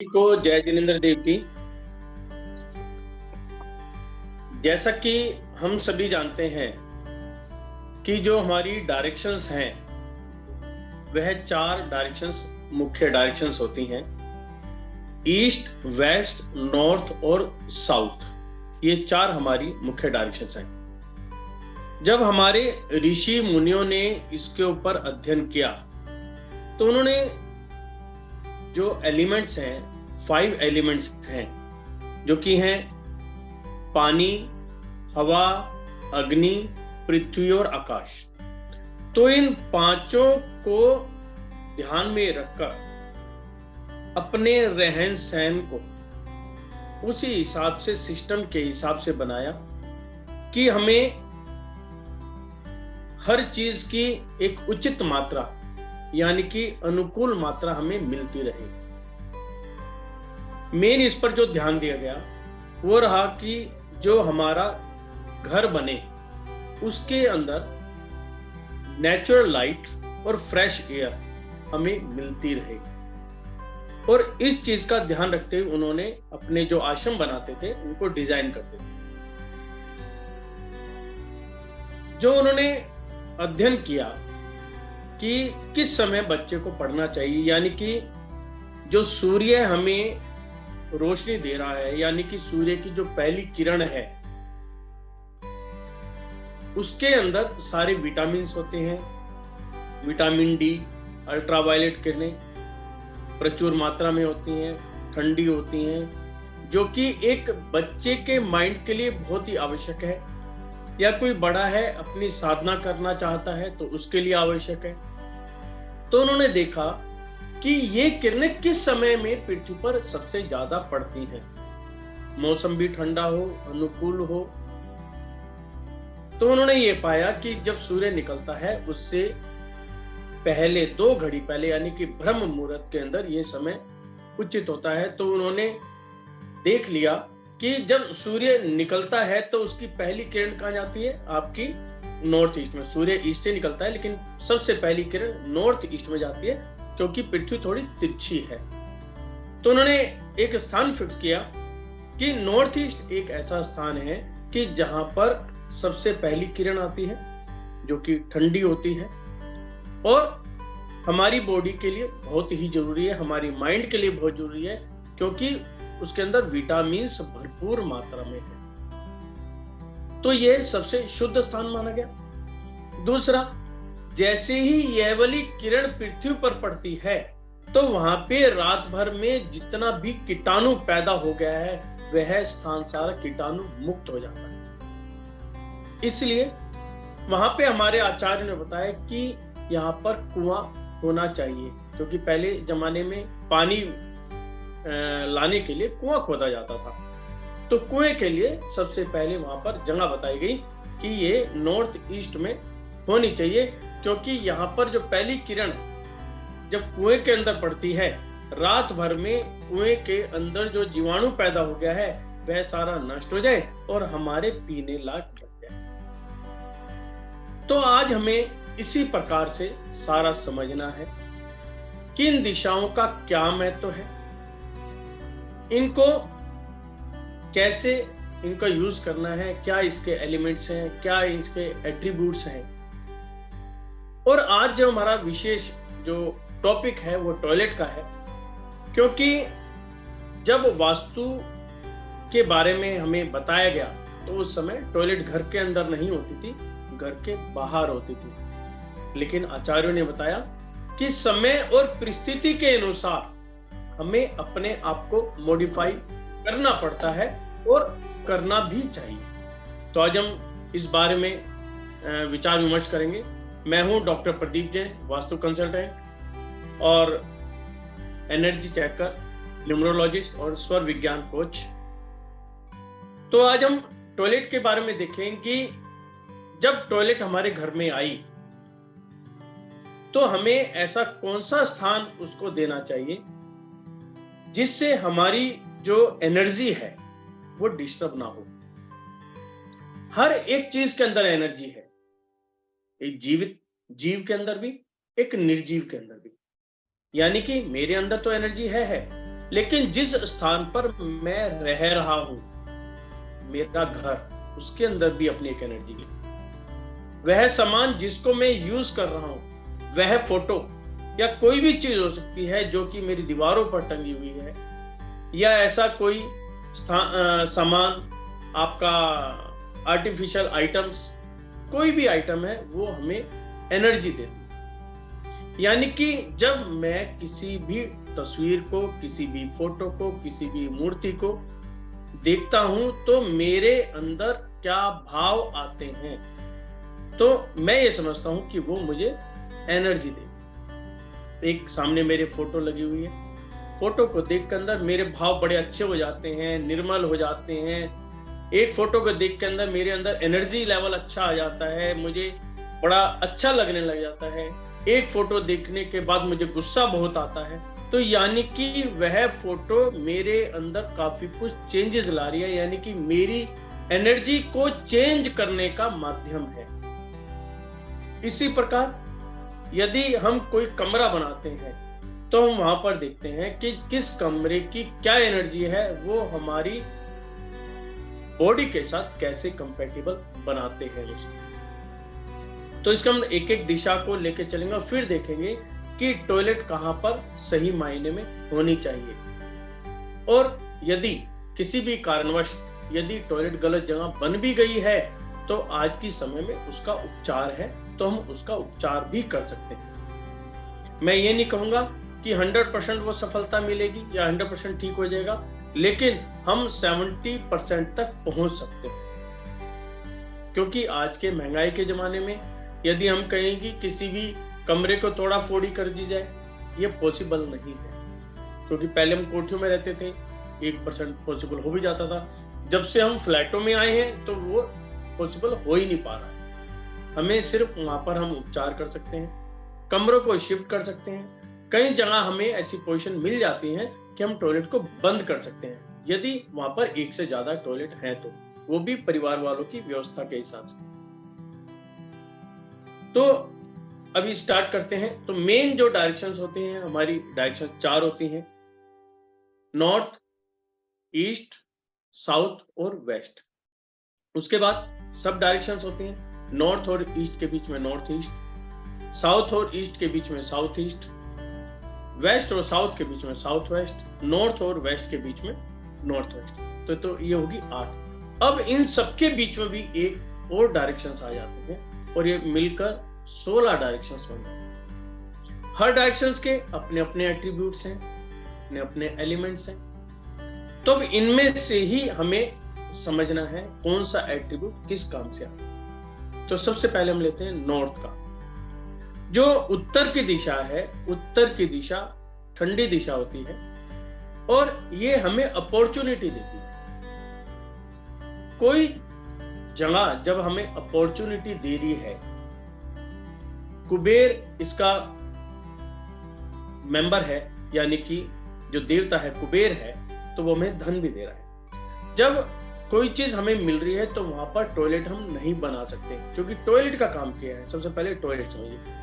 को जय जिनेंद्र देव की। जैसा कि हम सभी जानते हैं कि जो हमारी डायरेक्शंस हैं वह 4 डायरेक्शंस, मुख्य डायरेक्शंस होती हैं। ईस्ट, वेस्ट, नॉर्थ और साउथ, ये 4 हमारी मुख्य डायरेक्शंस हैं। जब हमारे ऋषि मुनियों ने इसके ऊपर अध्ययन किया तो उन्होंने जो एलिमेंट्स हैं, 5 एलिमेंट्स हैं, जो कि हैं पानी, हवा, अग्नि, पृथ्वी और आकाश। तो इन 5 को ध्यान में रखकर अपने रहन सहन को उसी हिसाब से, सिस्टम के हिसाब से बनाया कि हमें हर चीज की एक उचित मात्रा, यानी कि अनुकूल मात्रा हमें मिलती रहे। मेन इस पर जो ध्यान दिया गया वो रहा कि जो हमारा घर बने उसके अंदर नेचुरल लाइट और फ्रेश एयर हमें मिलती रहे। और इस चीज का ध्यान रखते हुए उन्होंने अपने जो आश्रम बनाते थे उनको डिजाइन करते थे। जो उन्होंने अध्ययन किया कि किस समय बच्चे को पढ़ना चाहिए, यानी कि जो सूर्य हमें रोशनी दे रहा है, यानी कि सूर्य की जो पहली किरण है उसके अंदर सारे विटामिन्स होते हैं। विटामिन डी, अल्ट्रावायलेट किरणें प्रचुर मात्रा में होती हैं, ठंडी होती हैं, जो कि एक बच्चे के माइंड के लिए बहुत ही आवश्यक है, या कोई बड़ा है अपनी साधना करना चाहता है तो उसके लिए आवश्यक है। तो उन्होंने देखा कि ये किरणें किस समय में पृथ्वी पर सबसे ज्यादा पड़ती हैं, मौसम भी ठंडा हो, अनुकूल हो। तो उन्होंने ये पाया कि जब सूर्य निकलता है उससे पहले 2 घड़ी पहले, यानी कि ब्रह्म मुहूर्त के अंदर ये समय उचित होता है। तो उन्होंने देख लिया कि जब सूर्य निकलता है तो उसकी पहली किरण कहाँ जाती है, आपकी नॉर्थ ईस्ट में। सूर्य ईस्ट से निकलता है लेकिन सबसे पहली किरण नॉर्थ ईस्ट में जाती है, क्योंकि पृथ्वी थोड़ी तिरछी है। तो उन्होंने एक स्थान फिक्स किया कि नॉर्थ ईस्ट एक ऐसा स्थान है कि जहां पर सबसे पहली किरण आती है, जो कि ठंडी होती है और हमारी बॉडी के लिए बहुत ही जरूरी है, हमारी माइंड के लिए बहुत जरूरी है, क्योंकि उसके अंदर विटामिन्स भरपूर मात्रा में है। तो यह सबसे शुद्ध स्थान माना गया। दूसरा, जैसे ही यह वाली किरण पृथ्वी पर पड़ती है तो वहां पे रात भर में जितना भी कीटाणु पैदा हो गया है वह स्थान सारा कीटाणु मुक्त हो जाता है। इसलिए वहां पे हमारे आचार्य ने बताया कि यहाँ पर कुआं होना चाहिए, क्योंकि पहले जमाने में पानी लाने के लिए कुआं खोदा जाता था। तो कुएं के लिए सबसे पहले वहां पर जगह बताई गई कि ये नॉर्थ ईस्ट में होनी चाहिए, क्योंकि यहाँ पर जो पहली किरण जब कुएं के अंदर पड़ती है, रात भर में कुएं के अंदर जो जीवाणु पैदा हो गया है वह सारा नष्ट हो जाए और हमारे पीने लायक बन जाए। तो आज हमें इसी प्रकार से सारा समझना है कि इन दिशाओं का क्या महत्व है, इनको कैसे इनका यूज करना है, क्या इसके एलिमेंट्स हैं, क्या इसके एट्रीब्यूट्स हैं। और आज जो हमारा विशेष जो टॉपिक है वो टॉयलेट का है, क्योंकि जब वास्तु के बारे में हमें बताया गया तो उस समय टॉयलेट घर के अंदर नहीं होती थी, घर के बाहर होती थी। लेकिन आचार्यों ने बताया कि समय और परिस्थिति के अनुसार हमें अपने आप को मॉडिफाई करना पड़ता है और करना भी चाहिए। तो आज हम इस बारे में विचार विमर्श करेंगे। मैं हूं डॉक्टर प्रदीप जैन, वास्तु कंसल्टेंट और एनर्जी चेकर, न्यूमरोलॉजिस्ट और स्वर विज्ञान कोच। तो आज हम टॉयलेट के बारे में देखें कि जब टॉयलेट हमारे घर में आई तो हमें ऐसा कौन सा स्थान उसको देना चाहिए जिससे हमारी जो एनर्जी है वो डिस्टर्ब ना हो। हर एक चीज के अंदर एनर्जी है, एक जीवित जीव के अंदर भी, एक निर्जीव के अंदर भी। यानी कि मेरे अंदर तो एनर्जी है, लेकिन जिस स्थान पर मैं रह रहा हूं, मेरा घर, उसके अंदर भी अपनी एक एनर्जी है। वह सामान जिसको मैं यूज कर रहा हूं, वह फोटो या कोई भी चीज हो सकती है जो कि मेरी दीवारों पर टंगी हुई है, या ऐसा कोई सामान, आपका आर्टिफिशियल आइटम्स, कोई भी आइटम है, वो हमें एनर्जी देती है। यानी कि जब मैं किसी भी तस्वीर को, किसी भी फोटो को, किसी भी मूर्ति को देखता हूं तो मेरे अंदर क्या भाव आते हैं, तो मैं ये समझता हूं कि वो मुझे एनर्जी दे। एक सामने मेरे फोटो लगी हुई है, फोटो को देख के अंदर मेरे भाव बड़े अच्छे हो जाते हैं, निर्मल हो जाते हैं। एक फोटो को देख के अंदर मेरे अंदर एनर्जी लेवल अच्छा आ जाता है, मुझे बड़ा अच्छा लगने लग जाता है। एक फोटो देखने के बाद मुझे गुस्सा बहुत आता है। तो यानी कि वह फोटो मेरे अंदर काफी कुछ चेंजेस ला रही है, यानी कि मेरी एनर्जी को चेंज करने का माध्यम है। इसी प्रकार यदि हम कोई कमरा बनाते हैं तो हम वहां पर देखते हैं कि किस कमरे की क्या एनर्जी है, वो हमारी बॉडी के साथ कैसे कंपैटिबल बनाते हैं उसको। तो इसका हम एक एक दिशा को लेके चलेंगे और फिर देखेंगे कि टॉयलेट कहां पर सही मायने में होनी चाहिए, और यदि किसी भी कारणवश यदि टॉयलेट गलत जगह बन भी गई है तो आज की समय में उसका उपचार है, तो हम उसका उपचार भी कर सकते हैं। मैं ये नहीं कहूंगा कि 100% वो सफलता मिलेगी या 100% ठीक हो जाएगा, लेकिन हम 70% तक पहुंच सकते हैं। क्योंकि आज के महंगाई के जमाने में यदि हम कहें कि किसी भी कमरे को तोड़ा फोड़ी कर दी जाए, ये पॉसिबल नहीं है। क्योंकि पहले हम कोठियों में रहते थे, 1% पॉसिबल हो भी जाता था। जब से हम फ्लैटों में आए हैं तो वो पॉसिबल हो ही नहीं पा रहा है। हमें सिर्फ वहां पर हम उपचार कर सकते हैं, कमरों को शिफ्ट कर सकते हैं। कई जगह हमें ऐसी पोजीशन मिल जाती है कि हम टॉयलेट को बंद कर सकते हैं, यदि वहां पर एक से ज्यादा टॉयलेट है तो, वो भी परिवार वालों की व्यवस्था के हिसाब से। तो अभी स्टार्ट करते हैं। तो मेन जो डायरेक्शंस होती हैं, हमारी डायरेक्शन 4 होती हैं, नॉर्थ, ईस्ट, साउथ और वेस्ट। उसके बाद सब डायरेक्शंस होती हैं, नॉर्थ और ईस्ट के बीच में नॉर्थ ईस्ट, साउथ और ईस्ट के बीच में साउथ ईस्ट, वेस्ट और साउथ के बीच में साउथ वेस्ट, नॉर्थ और वेस्ट के बीच में नॉर्थ वेस्ट। तो ये होगी 8। अब इन सबके बीच में भी एक और डायरेक्शंस आ जाते हैं और ये मिलकर 16 डायरेक्शंस बन जाते हैं। हर डायरेक्शंस के अपने अपने एट्रीब्यूट्स हैं, अपने अपने एलिमेंट्स हैं। तो अब इनमें से ही हमें समझना है कौन सा एट्रीब्यूट किस काम से आता है। तो सबसे पहले हम लेते हैं नॉर्थ का। जो उत्तर की दिशा है, उत्तर की दिशा ठंडी दिशा होती है और ये हमें अपॉर्चुनिटी देती है। कोई जगह जब हमें अपॉर्चुनिटी दे रही है, कुबेर इसका मेंबर है, यानी कि जो देवता है कुबेर है, तो वो हमें धन भी दे रहा है। जब कोई चीज हमें मिल रही है तो वहां पर टॉयलेट हम नहीं बना सकते, क्योंकि टॉयलेट का काम क्या है? सबसे पहले टॉयलेट समझिए।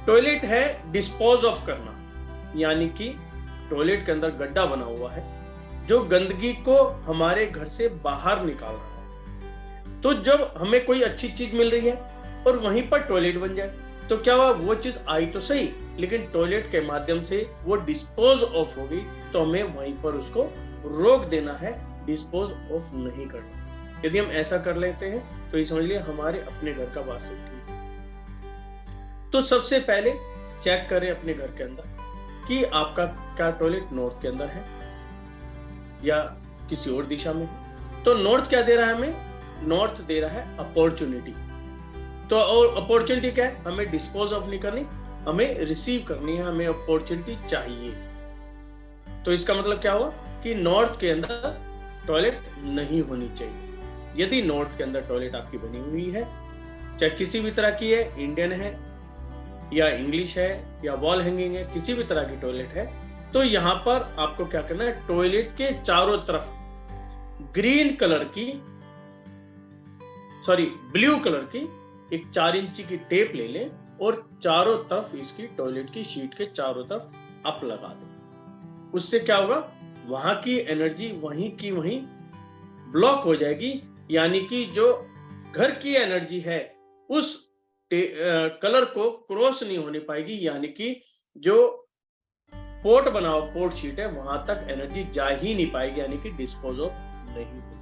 टॉयलेट है डिस्पोज ऑफ करना, यानी कि टॉयलेट के अंदर गड्ढा बना हुआ है जो गंदगी को हमारे घर से बाहर निकाल रहा है। तो जब हमें कोई अच्छी चीज मिल रही है और वहीं पर टॉयलेट बन जाए तो क्या हुआ? वो चीज आई तो सही, लेकिन टॉयलेट के माध्यम से वो डिस्पोज ऑफ हो गई, तो हमें वहीं पर उसको रोक देना है, डिस्पोज ऑफ नहीं करना। यदि हम ऐसा कर लेते हैं तो ये समझ लिया हमारे अपने घर का वास्तविक ठीक है। तो सबसे पहले चेक करें अपने घर के अंदर कि आपका क्या टॉयलेट नॉर्थ के अंदर है या किसी और दिशा में है। तो नॉर्थ क्या दे रहा है हमें? नॉर्थ दे रहा है अपॉर्चुनिटी। तो और अपॉर्चुनिटी क्या है? हमें डिस्पोज ऑफ नहीं करनी, हमें रिसीव करनी है, हमें अपॉर्चुनिटी चाहिए। तो इसका मतलब क्या हुआ कि नॉर्थ के अंदर टॉयलेट नहीं होनी चाहिए। यदि नॉर्थ के अंदर टॉयलेट आपकी बनी हुई है, चाहे किसी भी तरह की है, इंडियन है या इंग्लिश है या वॉल हैंगिंग है, किसी भी तरह की टॉयलेट है, तो यहां पर आपको क्या करना है? टॉयलेट के चारों तरफ ग्रीन कलर की, ब्लू कलर की एक 4 इंची की टेप ले लें और चारों तरफ इसकी टॉयलेट की शीट के चारों तरफ अप लगा दें। उससे क्या होगा, वहां की एनर्जी वहीं की वहीं ब्लॉक हो जाएगी, यानी कि जो घर की एनर्जी है उस कलर को क्रॉस नहीं होने पाएगी, यानी कि जो पोर्ट शीट है वहां तक एनर्जी जा ही नहीं पाएगी, यानी कि डिस्पोज ऑफ नहीं होगी।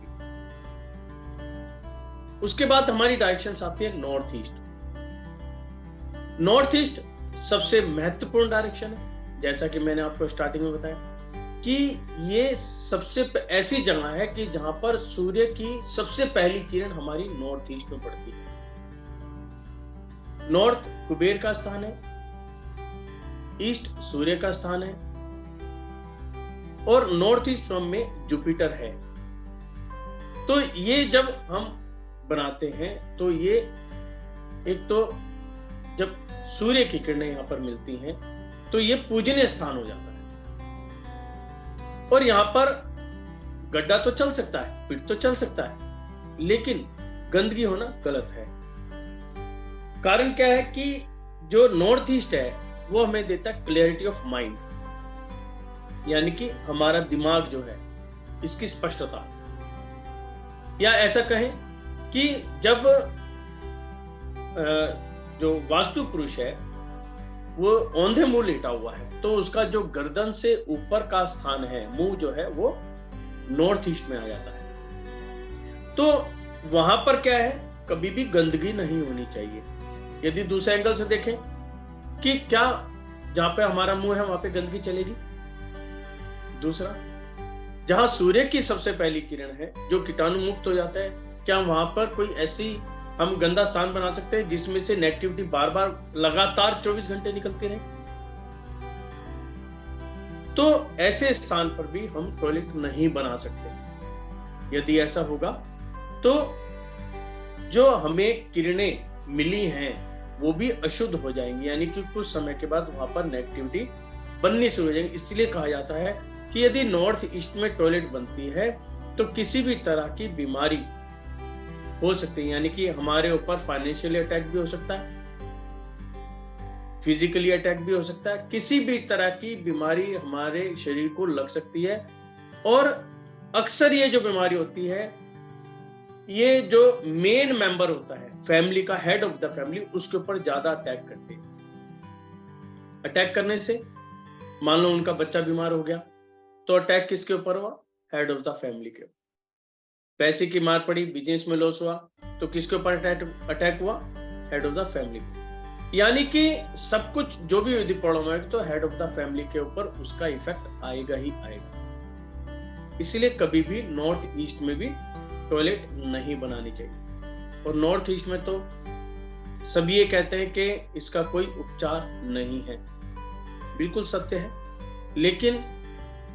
उसके बाद हमारी डायरेक्शंस आती है नॉर्थ ईस्ट। नॉर्थ ईस्ट सबसे महत्वपूर्ण डायरेक्शन है, जैसा कि मैंने आपको स्टार्टिंग में बताया कि ये सबसे ऐसी जगह है कि जहां पर सूर्य की सबसे पहली किरण हमारी नॉर्थ ईस्ट में पड़ती है। नॉर्थ कुबेर का स्थान है, ईस्ट सूर्य का स्थान है, और नॉर्थ ईस्ट फ्रॉम में जुपिटर है। तो ये जब हम बनाते हैं तो ये एक तो जब सूर्य की किरणें यहां पर मिलती हैं तो ये पूजनीय स्थान हो जाता है, और यहां पर गड्ढा तो चल सकता है, पिट तो चल सकता है, लेकिन गंदगी होना गलत है। कारण क्या है कि जो नॉर्थ ईस्ट है वो हमें देता है क्लैरिटी ऑफ माइंड, यानी कि हमारा दिमाग जो है इसकी स्पष्टता, या ऐसा कहें कि जब जो वास्तु पुरुष है वो औंधे मुंह लेटा हुआ है तो उसका जो गर्दन से ऊपर का स्थान है, मुंह जो है वो नॉर्थ ईस्ट में आ जाता है। तो वहां पर क्या है, कभी भी गंदगी नहीं होनी चाहिए। यदि दूसरे एंगल से देखें कि क्या जहां पे हमारा मुंह है वहां पे गंदगी चलेगी। दूसरा, जहां सूर्य की सबसे पहली किरण है जो कीटाणु मुक्त हो जाता है, क्या वहां पर कोई ऐसी हम गंदा स्थान बना सकते हैं जिसमें से नेगेटिविटी बार बार लगातार 24 घंटे निकलती रहे? तो ऐसे स्थान पर भी हम टॉयलेट नहीं बना सकते। यदि ऐसा होगा तो जो हमें किरणें मिली हैं वो भी अशुद्ध हो जाएंगी, यानी कि कुछ समय के बाद वहां पर नेगेटिविटी बननी शुरू हो जाएगी। इसलिए कहा जाता है कि यदि नॉर्थ ईस्ट में टॉयलेट बनती है तो किसी भी तरह की बीमारी हो सकती है, यानी कि हमारे ऊपर फाइनेंशियली अटैक भी हो सकता है, फिजिकली अटैक भी हो सकता है, किसी भी तरह की बीमारी हमारे शरीर को लग सकती है। और अक्सर ये जो बीमारी होती है, ये जो मेन मेंबर होता है फैमिली का, हेड ऑफ द फैमिली, उसके ऊपर ज्यादा अटैक करते हैं। अटैक करने से मान लो उनका बच्चा बीमार हो गया तो अटैक किसके ऊपर हुआ? हेड ऑफ द फैमिली के ऊपर। पैसे की मार पड़ी, बिजनेस में लॉस हुआ तो किसके ऊपर अटैक हुआ? Head of the family. यानी कि सब कुछ जो भी यदि प्रॉब्लम है तो हेड ऑफ द फैमिली के ऊपर उसका इफेक्ट आएगा ही आएगा। इसलिए कभी भी नॉर्थ ईस्ट में भी टॉयलेट नहीं बनानी चाहिए। और नॉर्थ ईस्ट में तो सब ये कहते हैं कि इसका कोई उपचार नहीं है, बिल्कुल सत्य है, लेकिन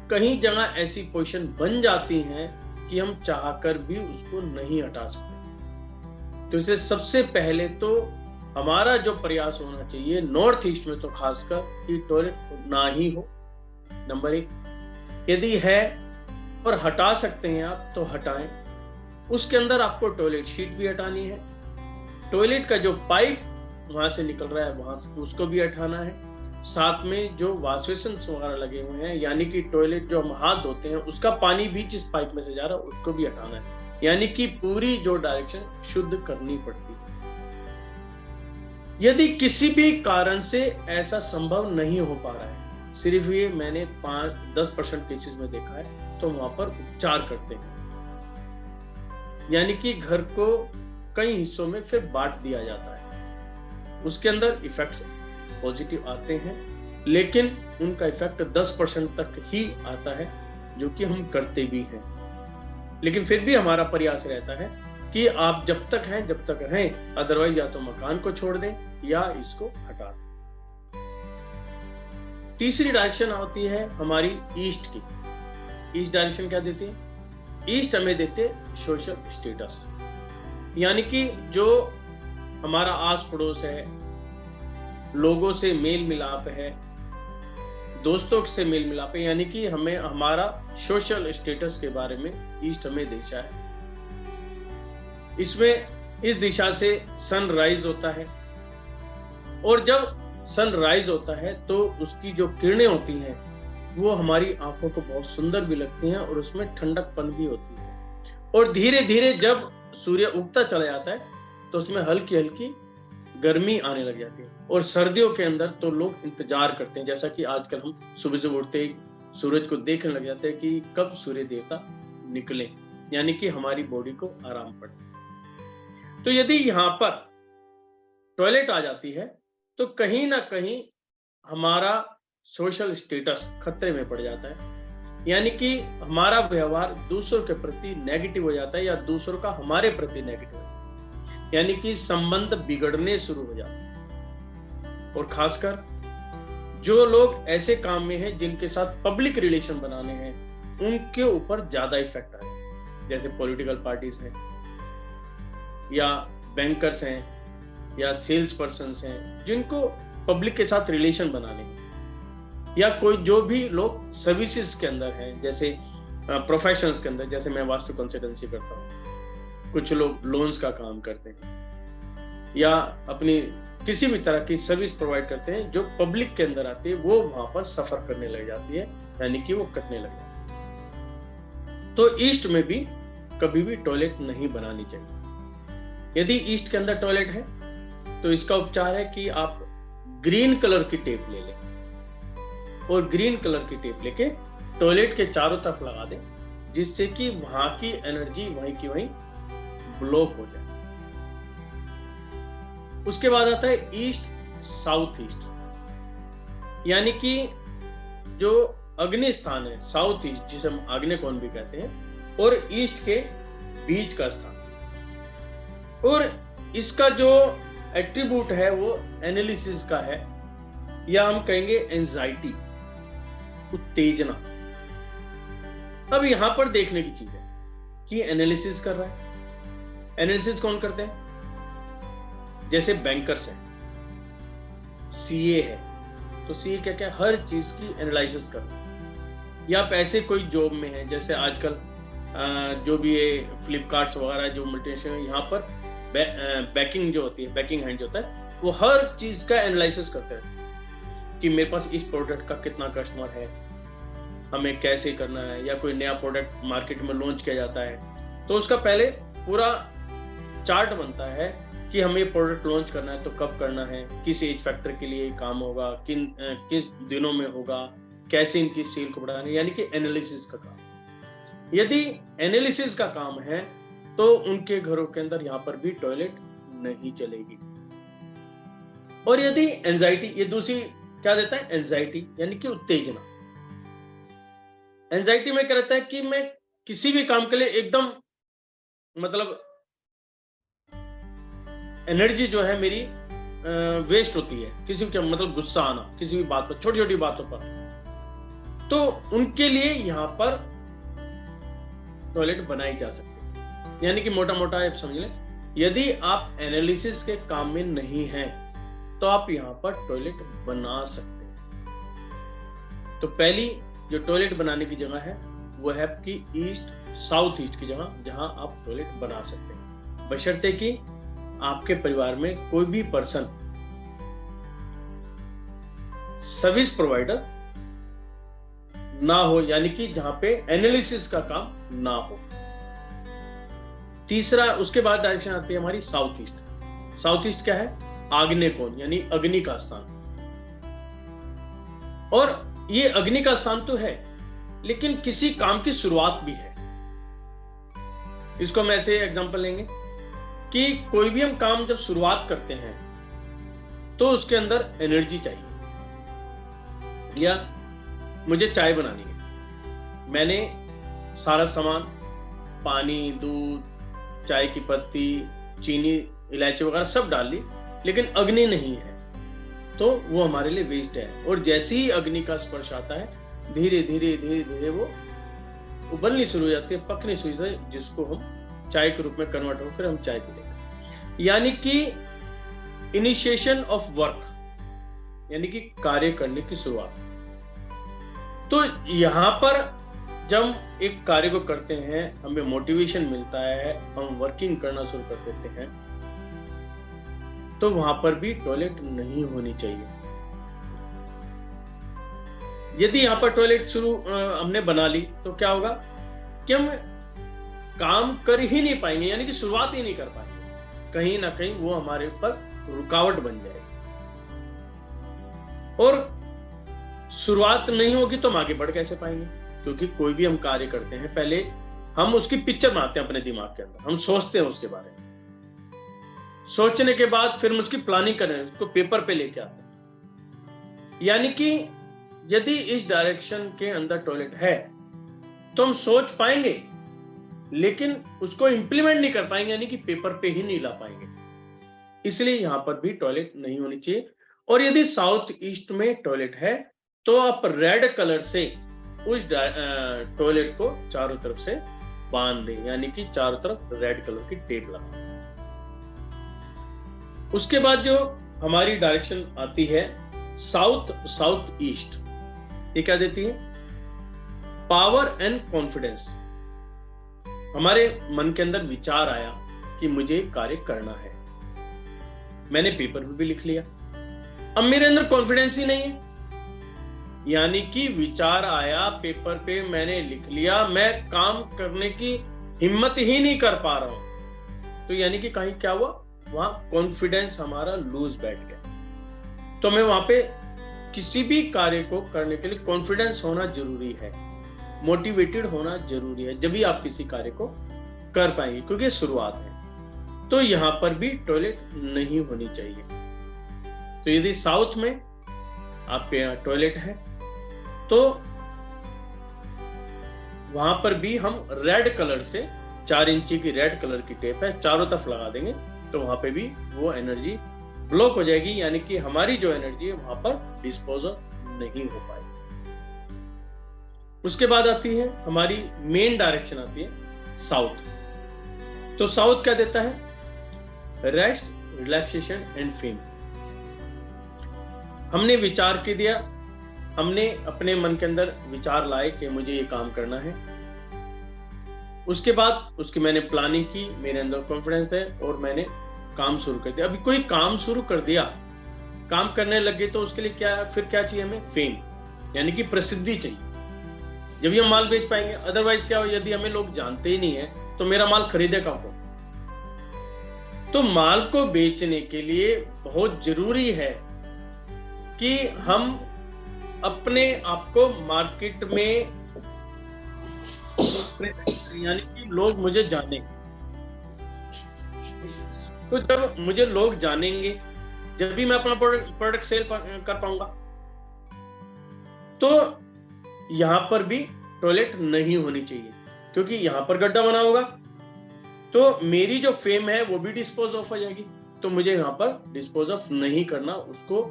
कहीं जगह ऐसी पोजीशन बन जाती हैं कि हम चाहकर भी उसको नहीं हटा सकते। तो इसे सबसे पहले तो हमारा जो प्रयास होना चाहिए नॉर्थ ईस्ट में तो खासकर कि टॉयलेट ना ही हो, नंबर 1। यदि है और हटा सकते हैं आप तो हटाएं। उसके अंदर आपको टॉयलेट शीट भी हटानी है, टॉयलेट का जो पाइप वहां से निकल रहा है वहां से उसको भी हटाना है, साथ में जो वॉश बेसिन वगैरह लगे हुए हैं, यानी कि टॉयलेट जो हम हाथ धोते हैं उसका पानी भी जिस पाइप में से जा रहा है उसको भी हटाना है, यानी कि पूरी जो डायरेक्शन शुद्ध करनी पड़ती है। यदि किसी भी कारण से ऐसा संभव नहीं हो पा रहा है, सिर्फ ये मैंने 5-10% केसेस में देखा है, तो वहां पर उपचार करते हैं, यानी कि घर को कई हिस्सों में फिर बांट दिया जाता है। उसके अंदर इफेक्ट्स पॉजिटिव आते हैं, लेकिन उनका इफेक्ट 10% तक ही आता है, जो कि हम करते भी हैं। लेकिन फिर भी हमारा प्रयास रहता है कि आप जब तक रहें, अदरवाइज या तो मकान को छोड़ दें या इसको हटा दें। तीसरी डायरेक्शन होती है हमारी ईस्ट की। ईस्ट डायरेक्शन क्या देती है? ईस्ट हमें देते सोशल स्टेटस, यानी कि जो हमारा आस पड़ोस है, लोगों से मेल मिलाप है, दोस्तों से मेल मिलाप है, यानी कि हमें हमारा सोशल स्टेटस के बारे में ईस्ट हमें दिशा है। इसमें इस दिशा से सनराइज होता है, और जब सनराइज होता है तो उसकी जो किरणें होती हैं वो हमारी आंखों को बहुत सुंदर भी लगती हैं और उसमें ठंडकपन भी होती है। और धीरे धीरे जब सूर्य उगता चला जाता है तो उसमें हल्की हल्की गर्मी आने लग जाती है। और सर्दियों के अंदर तो लोग इंतजार करते हैं, जैसा कि आजकल हम सुबह से उठते ही सूरज को देखने लग जाते हैं कि कब सूर्य देवता निकले, यानी कि हमारी बॉडी को आराम पड़े। तो यदि यहाँ पर टॉयलेट आ जाती है तो कहीं ना कहीं हमारा सोशल स्टेटस खतरे में पड़ जाता है, यानी कि हमारा व्यवहार दूसरों के प्रति नेगेटिव हो जाता है या दूसरों का हमारे प्रति नेगेटिव हो जाता है, यानी कि संबंध बिगड़ने शुरू हो जाते हैं। और खासकर जो लोग ऐसे काम में हैं जिनके साथ पब्लिक रिलेशन बनाने हैं, उनके ऊपर ज्यादा इफेक्ट आए, जैसे पॉलिटिकल पार्टीज हैं या बैंकर्स हैं या सेल्स पर्सन हैं जिनको पब्लिक के साथ रिलेशन बनाने हैं, या कोई जो भी लोग सर्विसेज के अंदर हैं, जैसे प्रोफेशंस के अंदर, जैसे मैं वास्तु कंसल्टेंसी करता हूँ, कुछ लोग लोन्स का काम करते हैं या अपनी किसी भी तरह की सर्विस प्रोवाइड करते हैं जो पब्लिक के अंदर आती है, वो वहां पर सफर करने लग जाती है, यानी कि वो कटने लग जाती है। तो ईस्ट में भी कभी भी टॉयलेट नहीं बनानी चाहिए। यदि ईस्ट के अंदर टॉयलेट है तो इसका उपचार है कि आप ग्रीन कलर की टेप ले लें और ग्रीन कलर की टेप लेके टॉयलेट के चारों तरफ लगा दें, जिससे कि वहां की एनर्जी वहीं की वहीं ब्लॉक हो जाए। उसके बाद आता है ईस्ट साउथ ईस्ट, यानी कि जो अग्नि स्थान है साउथ ईस्ट, जिसे हम आग्नेय कोण भी कहते हैं, और ईस्ट के बीच का स्थान। और इसका जो एट्रीब्यूट है वो एनालिसिस का है, या हम कहेंगे एंजाइटी, उत्तेजना। अब यहां पर देखने की चीज है कि एनालिसिस कर रहा है। एनालिसिस कौन करते हैं? जैसे बैंकर्स है, सीए है, तो सीए क्या क्या हर चीज की एनालिसिस कर रहा है। या आप ऐसे कोई जॉब में है, जैसे आजकल जो भी ये फ्लिपकार्ट्स वगैरह जो मल्टीनेशनल, यहाँ पर बैकिंग जो होती है, बैकिंग हैंड जो होता है, वो हर चीज का एनालिसिस करते हैं कि मेरे पास इस प्रोडक्ट का कितना कस्टमर है, हमें कैसे करना है, या कोई नया प्रोडक्ट मार्केट में लॉन्च किया जाता है तो उसका पहले पूरा चार्ट बनता है कि हमें प्रोडक्ट लॉन्च करना है तो कब करना है, किस एज फैक्टर के लिए काम होगा, किस दिनों में होगा, कैसे इनकी सेल को बढ़ाना है, यानी कि एनालिसिस का काम। यदि एनालिसिस का काम है तो उनके घरों के अंदर यहाँ पर भी टॉयलेट नहीं चलेगी। और यदि एंजाइटी, ये दूसरी क्या देता है, एंजाइटी यानी कि उत्तेजना। एंजाइटी में क्या रहता है कि मैं किसी भी काम के लिए एकदम मतलब एनर्जी जो है मेरी वेस्ट होती है, किसी के मतलब गुस्सा आना किसी भी बात पर, छोटी छोटी बातों पर, तो उनके लिए यहां पर टॉयलेट बनाई जा सकती है। यानी कि मोटा मोटा आप समझ लें, यदि आप एनालिसिस के काम में नहीं हैं तो आप यहां पर टॉयलेट बना सकते हैं। तो पहली जो टॉयलेट बनाने की जगह है वो है आपकी ईस्ट साउथ ईस्ट की जगह, जहां आप टॉयलेट बना सकते हैं, बशर्ते कि आपके परिवार में कोई भी पर्सन सर्विस प्रोवाइडर ना हो, यानी कि जहां पे एनालिसिस का काम ना हो। तीसरा, उसके बाद डायरेक्शन आती है हमारी साउथ ईस्ट। साउथ ईस्ट क्या है? आग्नेय कोण, यानी अग्नि का स्थान। और ये अग्नि का स्थान तो है, लेकिन किसी काम की शुरुआत भी है। इसको हम ऐसे एग्जांपल लेंगे कि कोई भी हम काम जब शुरुआत करते हैं तो उसके अंदर एनर्जी चाहिए। या मुझे चाय बनानी है, मैंने सारा सामान, पानी, दूध, चाय की पत्ती, चीनी, इलायची वगैरह सब डाल ली, लेकिन अग्नि नहीं है तो वो हमारे लिए वेस्ट है। और जैसे ही अग्नि का स्पर्श आता है, धीरे धीरे धीरे धीरे वो उबलनी शुरू हो जाती है, पकनी शुरू हो जाती है, जिसको हम चाय के रूप में कन्वर्ट हो, फिर हम चाय पी लेंगे। यानी कि इनिशिएशन ऑफ वर्क, यानी कि कार्य करने की शुरुआत। तो यहां पर जब एक कार्य को करते हैं, हमें मोटिवेशन मिलता है, हम वर्किंग करना शुरू कर देते हैं, तो वहां पर भी टॉयलेट नहीं होनी चाहिए। यदि यहाँ पर टॉयलेट शुरू हमने बना ली तो क्या होगा कि हम काम कर ही नहीं पाएंगे, यानी कि शुरुआत ही नहीं कर पाएंगे, कहीं ना कहीं वो हमारे ऊपर रुकावट बन जाएगी। और शुरुआत नहीं होगी तो हम आगे बढ़ कैसे पाएंगे? क्योंकि कोई भी हम कार्य करते हैं पहले हम उसकी पिक्चर बनाते हैं अपने दिमाग के अंदर, हम सोचते हैं उसके बारे में, सोचने के बाद फिर हम उसकी प्लानिंग करें, उसको पेपर पे लेके आते हैं। यानी कि यदि इस डायरेक्शन के अंदर टॉयलेट है तो हम सोच पाएंगे लेकिन उसको इंप्लीमेंट नहीं कर पाएंगे, यानी कि पेपर पे ही नहीं ला पाएंगे। इसलिए यहां पर भी टॉयलेट नहीं होनी चाहिए। और यदि साउथ ईस्ट में टॉयलेट है तो आप रेड कलर से उस टॉयलेट को चारों तरफ से बांध दें, यानी कि चारों तरफ रेड कलर की टेप लगाएं। उसके बाद जो हमारी डायरेक्शन आती है साउथ ईस्ट, ये क्या देती है? Power and confidence. हमारे मन के अंदर विचार आया कि मुझे कार्य करना है, मैंने पेपर पे भी लिख लिया, अब मेरे अंदर कॉन्फिडेंस ही नहीं है, यानी कि विचार आया पेपर पे मैंने लिख लिया, मैं काम करने की हिम्मत ही नहीं कर पा रहा हूं, तो यानी कि कहीं क्या हुआ, वहां कॉन्फिडेंस हमारा लूज बैठ गया। तो मैं वहां पे किसी भी कार्य को करने के लिए कॉन्फिडेंस होना जरूरी है, मोटिवेटेड होना जरूरी है, जब भी आप किसी कार्य को कर पाएंगे, क्योंकि शुरुआत है। तो यहां पर भी टॉयलेट नहीं होनी चाहिए। तो यदि साउथ में आपके यहाँ टॉयलेट है तो वहां पर भी हम रेड कलर से 4 इंची की रेड कलर की टेप है, चारों तरफ लगा देंगे, तो वहां पे भी वो एनर्जी ब्लॉक हो जाएगी, यानी कि हमारी जो एनर्जी है वहां पर डिस्पोजल नहीं हो पाएगी। उसके बाद आती है हमारी मेन डायरेक्शन आती है साउथ। तो साउथ क्या देता है? Rest, relaxation and fame. हमने विचार के दिया, हमने अपने मन के अंदर विचार लाए कि मुझे ये काम करना है, उसके बाद उसकी मैंने प्लानिंग की, मेरे अंदर कॉन्फिडेंस है और मैंने काम शुरू कर दिया। अभी कोई काम शुरू कर दिया, काम करने लगे तो उसके लिए क्या, फिर क्या चाहिए हमें? फेम, यानी कि प्रसिद्धि चाहिए, जब हम माल बेच पाएंगे। अदरवाइज क्या हो, यदि हमें लोग जानते ही नहीं है तो मेरा माल खरीदेगा कौन? तो माल को बेचने के लिए बहुत जरूरी है कि हम अपने आप को मार्केट में, यानी कि लोग मुझे जाने। तो जब मुझे लोग जानेंगे, जब भी मैं अपना प्रोडक्ट सेल कर पाऊंगा। तो यहां पर भी टॉयलेट नहीं होनी चाहिए, क्योंकि यहां पर गड्ढा बना होगा तो मेरी जो फेम है वो भी डिस्पोज ऑफ हो जाएगी। तो मुझे यहां पर डिस्पोज ऑफ नहीं करना, उसको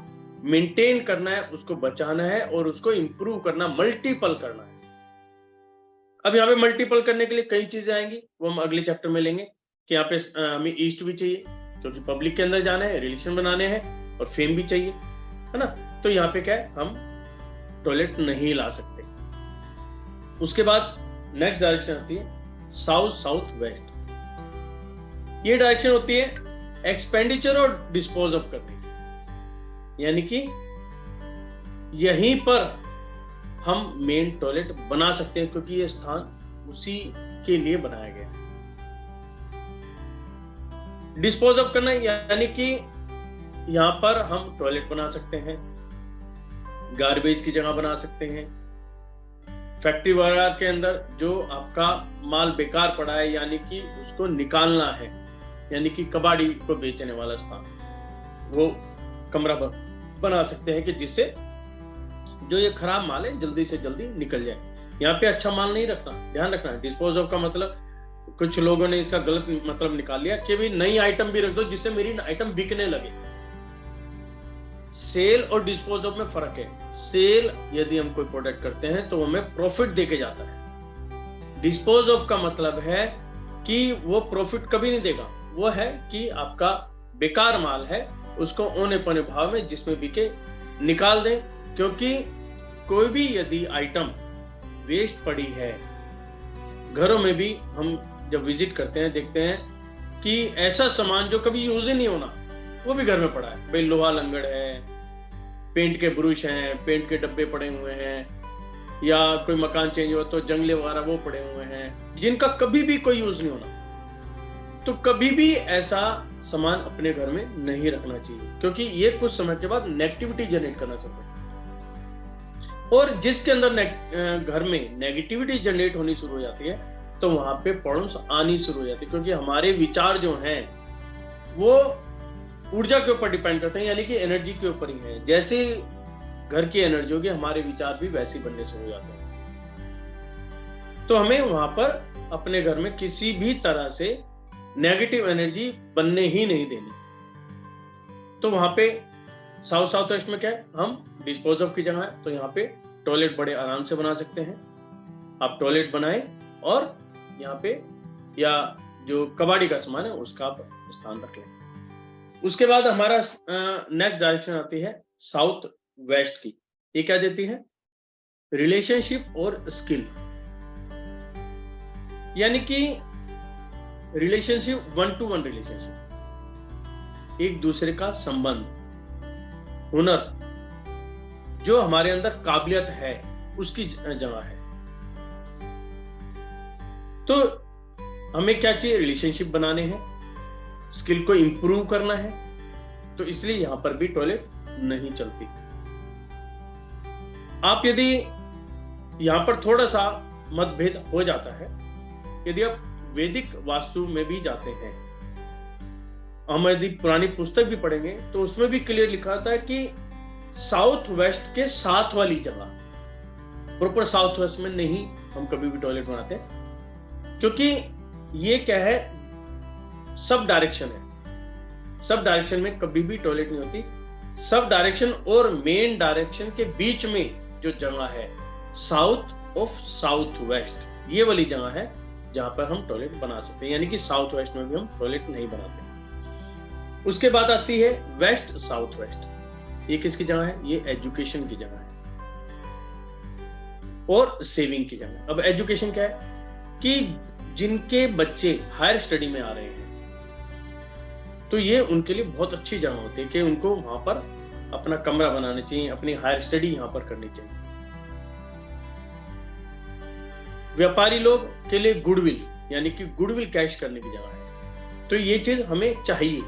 मेंटेन करना है, उसको बचाना है और उसको इंप्रूव करना, मल्टीपल करना है। अब यहाँ पे मल्टीपल करने के लिए कई चीजें आएंगी, वो हम अगले चैप्टर में लेंगे कि यहाँ पे हमें ईस्ट भी चाहिए क्योंकि पब्लिक के अंदर जाना है, रिलेशन बनाने हैं, और फेम भी चाहिए, है ना। तो यहाँ पे क्या है, हम टॉयलेट नहीं ला सकते। उसके बाद नेक्स्ट डायरेक्शन आती है साउथ वेस्ट। ये डायरेक्शन होती है एक्सपेंडिचर और डिस्पोज ऑफ करने की, यानी कि यहीं पर हम मेन टॉयलेट बना सकते हैं क्योंकि ये स्थान उसी के लिए बनाया गया है। डिस्पोज ऑफ करना यानी कि यहां पर हम टॉयलेट बना सकते हैं, गार्बेज की जगह बना सकते हैं, फैक्ट्री वगैरह के अंदर जो आपका माल बेकार पड़ा है यानी कि उसको निकालना है, यानी कि कबाड़ी को बेचने वाला स्थान, वो कमरा बना सकते हैं कि जिससे जो ये खराब माल है जल्दी से जल्दी निकल जाए। यहाँ पे अच्छा माल नहीं रखना, ध्यान रखना। डिस्पोज ऑफ का मतलब, कुछ लोगों ने इसका गलत मतलब निकाल लिया कि भी नई आइटम भी रख दो जिससे मेरी आइटम बिकने लगे। सेल और डिस्पोज ऑफ में फर्क है। सेल यदि हम कोई प्रोडक्ट करते हैं तो हमें प्रॉफिट देके जाता है। डिस्पोज ऑफ का मतलब है कि वो प्रॉफिट कभी नहीं देगा, वो है कि आपका बेकार माल है उसको औने पौने भाव में जिसमें बिके निकाल दें। क्योंकि कोई भी यदि आइटम वेस्ट पड़ी है, घरों में भी हम जब विजिट करते हैं देखते हैं कि ऐसा सामान जो कभी यूज ही नहीं होना वो भी घर में पड़ा है। भाई लोहा लंगड़ है, पेंट के ब्रश हैं, पेंट के डब्बे पड़े हुए हैं, या कोई मकान चेंज हुआ तो जंगले वगैरह वो पड़े हुए हैं, जिनका कभी भी कोई यूज नहीं होना। तो कभी भी ऐसा सामान अपने घर में नहीं रखना चाहिए, क्योंकि ये कुछ समय के बाद नेगेटिविटी जनरेट करना शुरू करता है। और जिसके अंदर घर में नेगेटिविटी जनरेट होनी शुरू हो जाती है, तो वहां पे प्रॉब्लम्स आनी शुरू हो जाती है, क्योंकि हमारे विचार जो हैं वो ऊर्जा के ऊपर डिपेंड करते हैं, यानी कि एनर्जी के ऊपर ही है। जैसे घर की एनर्जी होगी, हमारे विचार भी वैसे ही बनने शुरू हो जाते हैं। तो हमें वहां पर अपने घर में किसी भी तरह से नेगेटिव एनर्जी बनने ही नहीं देनी। तो वहां पे साउथ वेस्ट में क्या है, हम डिस्पोज ऑफ की जगह है, तो यहाँ पे टॉयलेट बड़े आराम से बना सकते हैं। आप टॉयलेट बनाएं और यहाँ पे या जो कबाड़ी का सामान है उसका आप स्थान रख लें। उसके बाद हमारा नेक्स्ट डायरेक्शन आती है साउथ वेस्ट की। ये क्या देती है, रिलेशनशिप और स्किल, यानी कि रिलेशनशिप, 1-to-1 रिलेशनशिप, एक दूसरे का संबंध, हुनर, जो हमारे अंदर काबिलियत है उसकी जगह है। तो हमें क्या चाहिए, रिलेशनशिप बनाने हैं, स्किल को इंप्रूव करना है, तो इसलिए यहां पर भी टॉयलेट नहीं चलती। आप यदि यहां पर थोड़ा सा मतभेद हो जाता है, यदि आप वैदिक वास्तु में भी जाते हैं, हम यदि पुरानी पुस्तक भी पढ़ेंगे तो उसमें भी क्लियर लिखा था कि साउथ वेस्ट के साथ वाली जगह, प्रॉपर साउथ वेस्ट में नहीं हम कभी भी टॉयलेट बनाते, क्योंकि ये क्या है, सब डायरेक्शन है। सब डायरेक्शन में कभी भी टॉयलेट नहीं होती। सब डायरेक्शन और मेन डायरेक्शन के बीच में जो जगह है, साउथ ऑफ साउथ वेस्ट, ये वाली जगह है जहां पर हम टॉयलेट बना सकते हैं, यानी कि साउथ वेस्ट में भी हम टॉयलेट नहीं बनाते। उसके बाद आती है वेस्ट साउथ वेस्ट। ये किसकी जगह है, ये एजुकेशन की जगह है और सेविंग की जगह। अब एजुकेशन क्या है कि जिनके बच्चे हायर स्टडी में आ रहे हैं, तो ये उनके लिए बहुत अच्छी जगह होती है कि उनको वहां पर अपना कमरा बनाना चाहिए, अपनी हायर स्टडी यहां पर करनी चाहिए। व्यापारी लोग के लिए गुडविल, यानी कि गुडविल कैश करने की जगह है, तो ये चीज हमें चाहिए,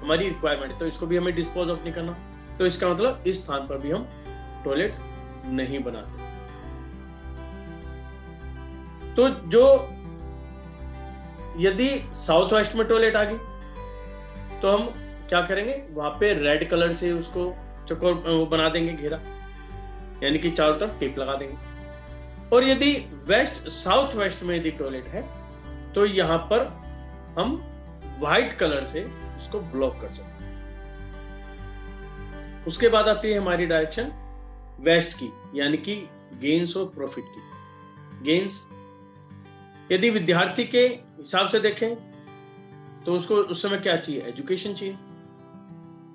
हमारी रिक्वायरमेंट है, तो इसको भी हमें डिस्पोज ऑफ नहीं करना। तो इसका मतलब इस स्थान पर भी हम टॉयलेट नहीं बनाते। तो जो यदि साउथ वेस्ट में टॉयलेट आ गई, तो हम क्या करेंगे, वहां पे रेड कलर से उसको चौकोर बना देंगे, घेरा, यानी कि चारों तरफ टेप लगा देंगे। और यदि वेस्ट साउथ वेस्ट में यदि टॉयलेट है, तो यहां पर हम व्हाइट कलर से उसको ब्लॉक कर सकते हैं। उसके बाद आती है हमारी डायरेक्शन वेस्ट की, यानी कि गेन्स और प्रॉफिट की। गेन्स, यदि विद्यार्थी के हिसाब से देखें तो उसको उस समय क्या चाहिए, एजुकेशन चाहिए,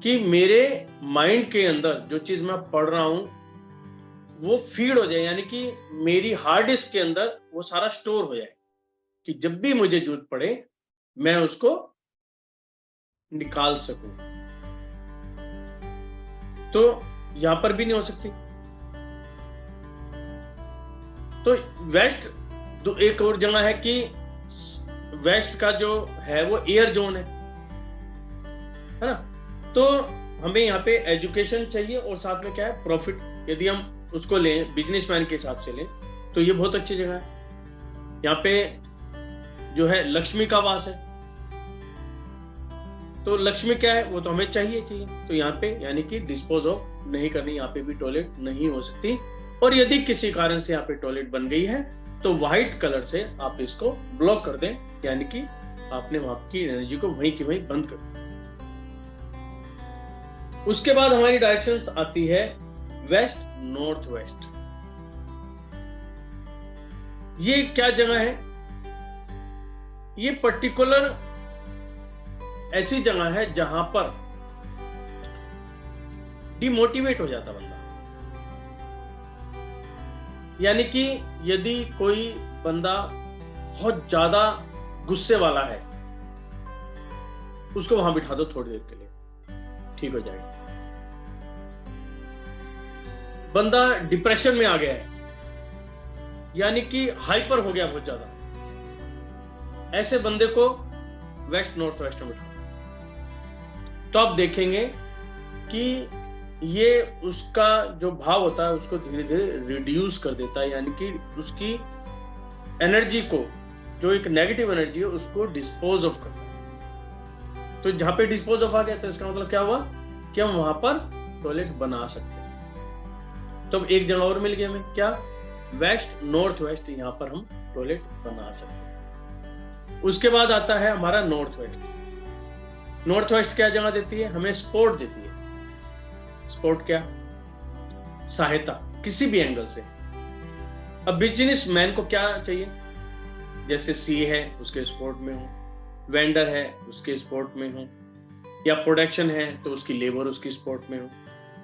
कि मेरे माइंड के अंदर जो चीज मैं पढ़ रहा हूं वो फीड हो जाए, यानी कि मेरी हार्ड डिस्क के अंदर वो सारा स्टोर हो जाए, कि जब भी मुझे जरूरत पड़े मैं उसको निकाल सकूं। तो यहां पर भी नहीं हो सकती। तो वेस्ट एक और जगह है कि वेस्ट का जो है वो एयर जोन है ना। तो हमें यहाँ पे एजुकेशन चाहिए और साथ में क्या है, प्रॉफिट। यदि हम उसको लें बिजनेसमैन के हिसाब से लें तो ये बहुत अच्छी जगह है। यहाँ पे जो है लक्ष्मी का वास है, तो लक्ष्मी क्या है वो तो हमें चाहिए। तो यहाँ पे यानी कि डिस्पोज ऑफ नहीं करनी, यहाँ पे भी टॉयलेट नहीं हो सकती। और यदि किसी कारण से यहाँ पे टॉयलेट बन गई है तो व्हाइट कलर से आप इसको ब्लॉक कर दें, यानी कि आपने वहां की एनर्जी को वहीं की वहीं बंद कर दिया। उसके बाद हमारी डायरेक्शंस आती है वेस्ट नॉर्थ वेस्ट। ये क्या जगह है, ये पर्टिकुलर ऐसी जगह है जहां पर डिमोटिवेट हो जाता बंदा। यानी कि यदि कोई बंदा बहुत ज्यादा गुस्से वाला है, उसको वहां बिठा दो थोड़ी देर के लिए, ठीक हो जाएगा। बंदा डिप्रेशन में आ गया है, यानी कि हाइपर हो गया बहुत ज्यादा, ऐसे बंदे को वेस्ट नॉर्थ वेस्ट में बिठाओ तो आप देखेंगे कि ये उसका जो भाव होता है उसको धीरे धीरे रिड्यूस कर देता है, यानी कि उसकी एनर्जी को, जो एक नेगेटिव एनर्जी है, उसको डिस्पोज ऑफ करता है। तो जहां पे डिस्पोज ऑफ आ गया तो इसका मतलब क्या हुआ कि हम वहां पर टॉयलेट बना सकते हैं। तो अब एक जगह और मिल गया हमें, क्या? वेस्ट नॉर्थ वेस्ट, यहां पर हम टॉयलेट बना सकते हैं। उसके बाद आता है हमारा नॉर्थ वेस्ट। नॉर्थ वेस्ट क्या जगह देती है? हमें सपोर्ट देती है। सपोर्ट क्या? सहायता, किसी भी एंगल से। अब बिजनेस मैन को क्या चाहिए? जैसे सी है उसके सपोर्ट में हूं, वेंडर है उसके सपोर्ट में हूं, या प्रोडक्शन है तो उसकी लेबर उसकी सपोर्ट में हूं।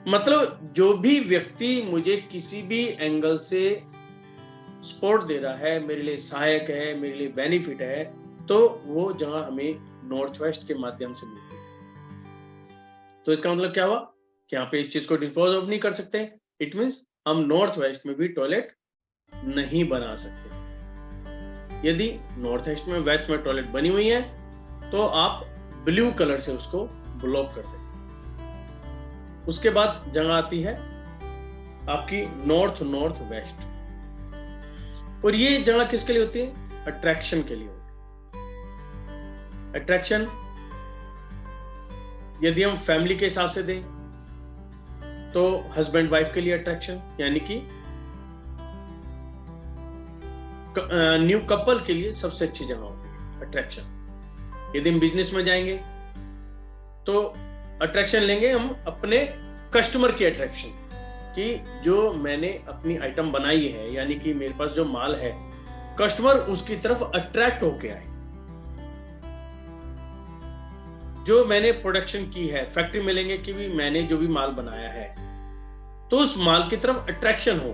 मतलब जो भी व्यक्ति मुझे किसी भी एंगल से सपोर्ट दे रहा है, मेरे लिए सहायक है, मेरे लिए बेनिफिट है, तो वो जगह हमें नॉर्थ वेस्ट के माध्यम से मिलती है। तो इसका मतलब क्या हुआ कि यहाँ पे इस चीज को डिस्पोज ऑफ नहीं कर सकते। इट मीन्स हम नॉर्थ वेस्ट में भी टॉयलेट नहीं बना सकते। यदि नॉर्थ वेस्ट में टॉयलेट बनी हुई है तो आप ब्लू कलर से उसको ब्लॉक कर दें। उसके बाद जगह आती है आपकी नॉर्थ नॉर्थ वेस्ट, और ये जगह किसके लिए होती है? अट्रैक्शन के लिए होती है। अट्रैक्शन यदि हम फैमिली के हिसाब से दें तो हस्बैंड वाइफ के लिए अट्रैक्शन, यानी कि न्यू कपल के लिए सबसे अच्छी जगह होती है अट्रैक्शन। यदि हम बिजनेस में जाएंगे तो अट्रैक्शन लेंगे हम अपने कस्टमर की अट्रैक्शन, कि जो मैंने अपनी आइटम बनाई है, यानी कि मेरे पास जो माल है, कस्टमर उसकी तरफ अट्रैक्ट होके आए। जो मैंने प्रोडक्शन की है, फैक्ट्री में लेंगे कि भी मैंने जो भी माल बनाया है तो उस माल की तरफ अट्रैक्शन हो,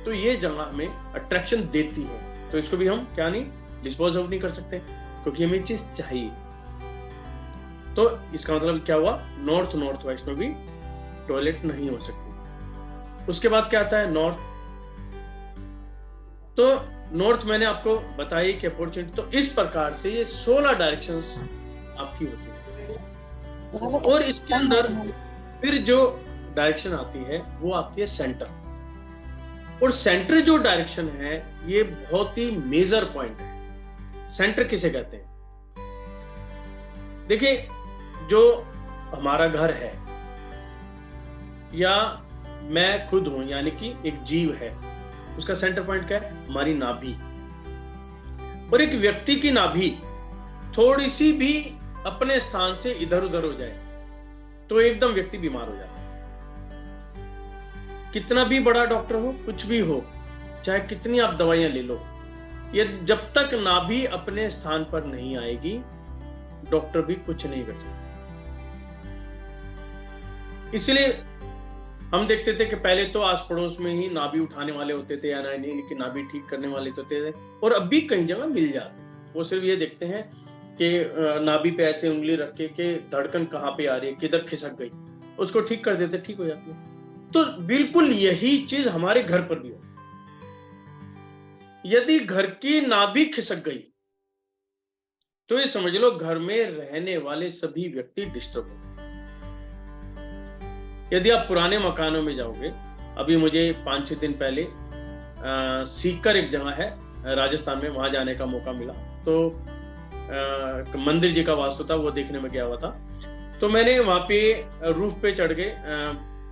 तो ये जगह हमें अट्रैक्शन देती है। तो इसको भी हम क्या नहीं डिस्पोज ऑफ नहीं कर सकते, क्योंकि हमें चीज चाहिए। तो इसका मतलब क्या हुआ? नॉर्थ नॉर्थ वेस्ट में भी टॉयलेट नहीं हो सकती। उसके बाद क्या आता है? नॉर्थ। तो नॉर्थ मैंने आपको बताई कि अपॉर्चुनिटी। तो इस प्रकार से ये 16 डायरेक्शंस आपकी होती है, और इसके अंदर फिर जो डायरेक्शन आती है वो आती है सेंटर। और सेंटर जो डायरेक्शन है ये बहुत ही मेजर पॉइंट है। सेंटर किसे कहते हैं? देखिए, जो हमारा घर है या मैं खुद हूं, यानी कि एक जीव है, उसका सेंटर पॉइंट क्या है? हमारी नाभि। और एक व्यक्ति की नाभि थोड़ी सी भी अपने स्थान से इधर उधर हो जाए तो एकदम व्यक्ति बीमार हो जाता है। कितना भी बड़ा डॉक्टर हो, कुछ भी हो, चाहे कितनी आप दवाइयां ले लो, ये जब तक नाभि अपने स्थान पर नहीं आएगी डॉक्टर भी कुछ नहीं कर सकता। इसलिए हम देखते थे कि पहले तो आस पड़ोस में ही नाभि उठाने वाले होते थे, या कि नाभि ठीक करने वाले होते थे, और अब भी कई जगह मिल जाते। वो सिर्फ ये देखते हैं कि नाभि पे ऐसे उंगली रख के धड़कन कहाँ पे आ रही है, किधर खिसक गई, उसको ठीक कर देते, ठीक हो जाती है। तो बिल्कुल यही चीज हमारे घर पर भी हो। यदि घर की नाभि खिसक गई तो ये समझ लो घर में रहने वाले सभी व्यक्ति डिस्टर्ब हो। यदि आप पुराने मकानों में जाओगे, अभी मुझे 5-6 दिन पहले सीकर एक जगह है राजस्थान में, वहां जाने का मौका मिला। तो मंदिर जी का वास्तु था, वो देखने में गया हुआ था। तो मैंने वहां पे रूफ पे चढ़ के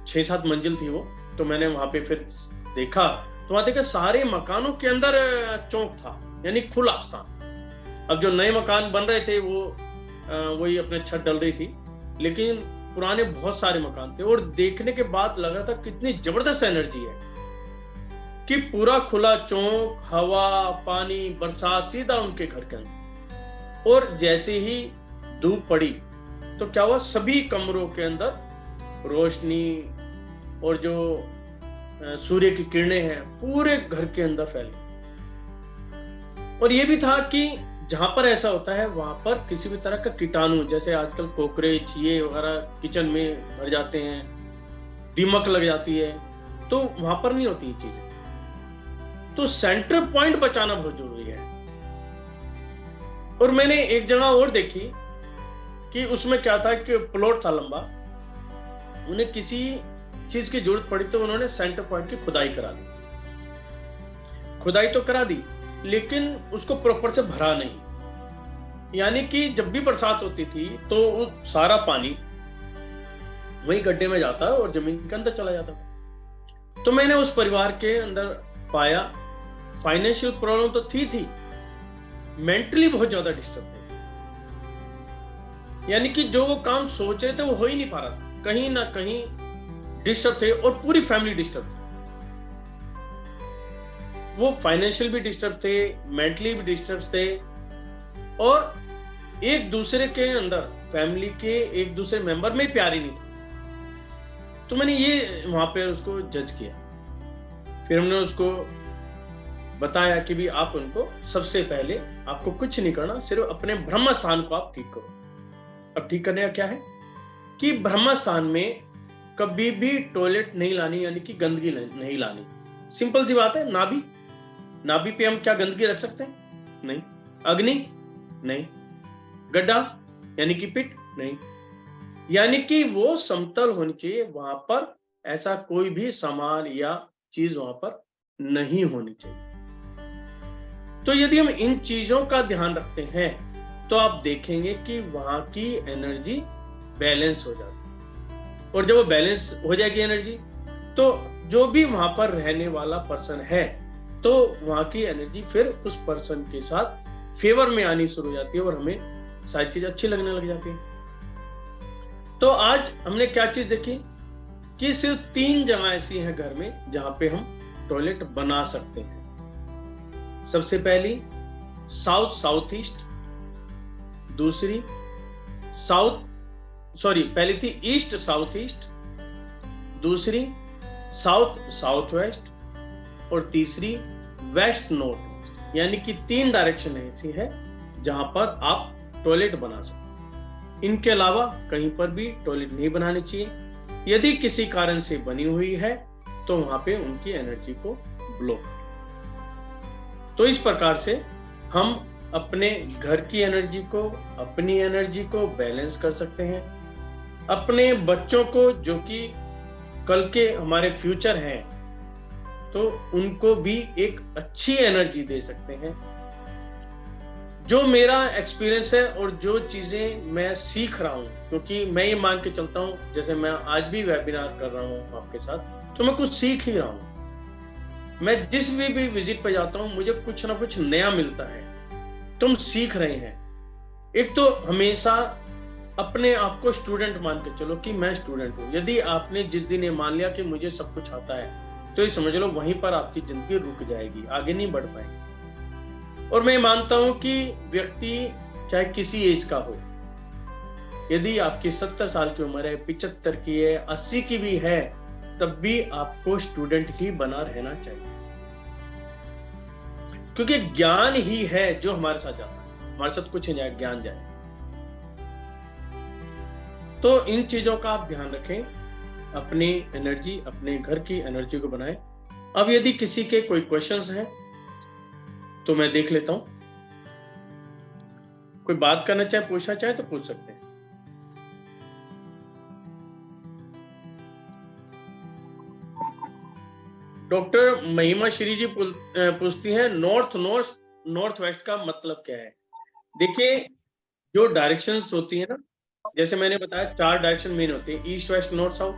6-7 मंजिल थी वो, तो मैंने वहां पे फिर देखा, तो वहां देखा सारे मकानों के अंदर चौक था, यानी खुला स्थान। अब जो नए मकान बन रहे थे वो वही अपने छत डल रही थी, लेकिन पुराने बहुत सारे मकान थे, और देखने के बाद लग रहा था कितनी जबरदस्त एनर्जी है कि पूरा खुला चौक, हवा, पानी, बरसात सीधा उनके घर के अंदर। और जैसे ही धूप पड़ी तो क्या हुआ, सभी कमरों के अंदर रोशनी और जो सूर्य की किरणें हैं पूरे घर के अंदर फैली। और ये भी था कि जहां पर ऐसा होता है वहां पर किसी भी तरह का कीटाणु, जैसे आजकल कॉकरोच ये वगैरह किचन में भर जाते हैं, दीमक लग जाती है, तो वहां पर नहीं होती ये चीजें। तो सेंटर पॉइंट बचाना बहुत जरूरी है। और मैंने एक जगह और देखी कि उसमें क्या था कि प्लॉट था लंबा, उन्हें किसी चीज की जरूरत पड़ी तो उन्होंने सेंटर पॉइंट की खुदाई करा दी। खुदाई तो करा दी लेकिन उसको प्रॉपर से भरा नहीं, यानी कि जब भी बरसात होती थी तो सारा पानी वही गड्ढे में जाता और जमीन के अंदर चला जाता था। तो मैंने उस परिवार के अंदर पाया फाइनेंशियल प्रॉब्लम तो थी, मेंटली बहुत ज्यादा डिस्टर्ब थे, यानी कि जो वो काम सोच रहे थे वो हो ही नहीं पा रहा था, कहीं ना कहीं डिस्टर्ब थे और पूरी फैमिली डिस्टर्ब थी। वो फाइनेंशियल भी डिस्टर्ब थे, मेंटली भी डिस्टर्ब थे, और एक दूसरे के अंदर फैमिली के एक दूसरे मेंबर में प्यार ही नहीं था। तो मैंने ये वहां पे उसको जज किया। फिर हमने उसको बताया कि भी आप उनको सबसे पहले आपको कुछ नहीं करना, सिर्फ अपने ब्रह्म स्थान को आप ठीक करो। अब ठीक करने का क्या है कि ब्रह्म स्थान में कभी भी टॉयलेट नहीं लानी, यानी कि गंदगी नहीं लानी। सिंपल सी बात है। नाभि पे हम क्या गंदगी रख सकते हैं? नहीं। अग्नि? नहीं। गड्ढा यानी कि पिट? नहीं। यानी कि वो समतल होनी चाहिए, वहां पर ऐसा कोई भी सामान या चीज वहां पर नहीं होनी चाहिए। तो यदि हम इन चीजों का ध्यान रखते हैं तो आप देखेंगे कि वहां की एनर्जी बैलेंस हो जाती है। और जब वो बैलेंस हो जाएगी एनर्जी, तो जो भी वहां पर रहने वाला पर्सन है तो वहां की एनर्जी फिर उस पर्सन के साथ फेवर में आनी शुरू हो जाती है और हमें सारी चीज अच्छी लगने लग जाती है। तो आज हमने क्या चीज देखी कि सिर्फ 3 जगह ऐसी हैं घर में जहां पे हम टॉयलेट बना सकते हैं। सबसे पहली साउथ ईस्ट, दूसरी पहली थी ईस्ट साउथ ईस्ट, दूसरी साउथ वेस्ट और तीसरी वेस्ट नॉर्थ। यानी कि 3 डायरेक्शन ऐसी है जहां पर आप टॉयलेट बना सकते हैं। इनके अलावा कहीं पर भी टॉयलेट नहीं बनानी चाहिए। यदि किसी कारण से बनी हुई है तो वहां पे उनकी एनर्जी को ब्लॉक। तो इस प्रकार से हम अपने घर की एनर्जी को, अपनी एनर्जी को बैलेंस कर सकते हैं। अपने बच्चों को जो कि कल के हमारे फ्यूचर हैं, तो उनको भी एक अच्छी एनर्जी दे सकते हैं। जो मेरा एक्सपीरियंस है और जो चीजें मैं सीख रहा हूं, क्योंकि मैं ये मान के चलता हूं, जैसे मैं आज भी वेबिनार कर रहा हूं आपके साथ, तो मैं कुछ सीख ही रहा हूं। मैं जिस भी विजिट पे जाता हूं मुझे कुछ ना कुछ नया मिलता है। तुम सीख रहे हैं। एक तो हमेशा अपने आप को स्टूडेंट मान के चलो कि मैं स्टूडेंट हूं। यदि आपने जिस दिन ये मान लिया कि मुझे सब कुछ आता है, तो ये समझ लो वहीं पर आपकी जिंदगी रुक जाएगी, आगे नहीं बढ़ पाएगी। और मैं मानता हूं कि व्यक्ति चाहे किसी एज का हो, यदि आपकी 70 साल की उम्र है, 75 की है, 80 की भी है, तब भी आपको स्टूडेंट ही बना रहना चाहिए। क्योंकि ज्ञान ही है जो हमारे साथ जाता है, हमारे साथ कुछ नहीं जाए, ज्ञान जाए। तो इन चीजों का आप ध्यान रखें, अपनी एनर्जी, अपने घर की एनर्जी को बनाएं। अब यदि किसी के कोई क्वेश्चंस हैं तो मैं देख लेता हूं। कोई बात करना चाहे, पूछना चाहे तो पूछ सकते हैं। डॉक्टर महिमा श्री जी पूछती हैं नॉर्थ वेस्ट का मतलब क्या है। देखिए, जो डायरेक्शंस होती है ना, जैसे मैंने बताया 4 डायरेक्शन मेन होते हैं, east west north south.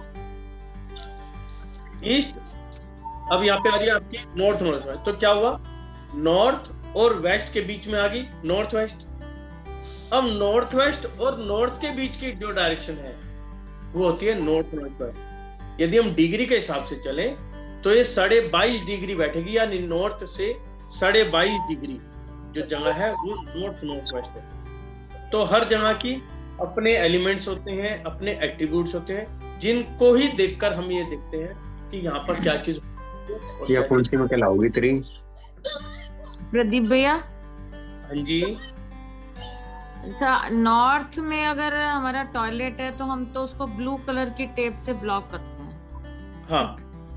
East, अब यहाँ पे आ रही है आपकी नॉर्थ वेस्ट, तो क्या हुआ, नॉर्थ और वेस्ट के बीच में आ गई नॉर्थ वेस्ट। अब नॉर्थ वेस्ट और नॉर्थ के बीच की जो डायरेक्शन है वो होती है नॉर्थ वेस्ट। यदि हम डिग्री के हिसाब से चले तो ये 22.5 डिग्री बैठेगी, यानी नॉर्थ से 22.5 डिग्री जो जगह है वो नॉर्थ वेस्ट है। तो हर जगह की अपने एलिमेंट्स होते हैं, अपने एट्रीब्यूट्स होते हैं, जिनको ही देखकर हम ये देखते हैं कि यहाँ पर क्या चीज। क्या कौन सी में लाओगी तेरी प्रदीप भैया? हाँ जी। नॉर्थ में अगर हमारा टॉयलेट है तो हम तो उसको ब्लू कलर की टेप से ब्लॉक करते हैं। हाँ,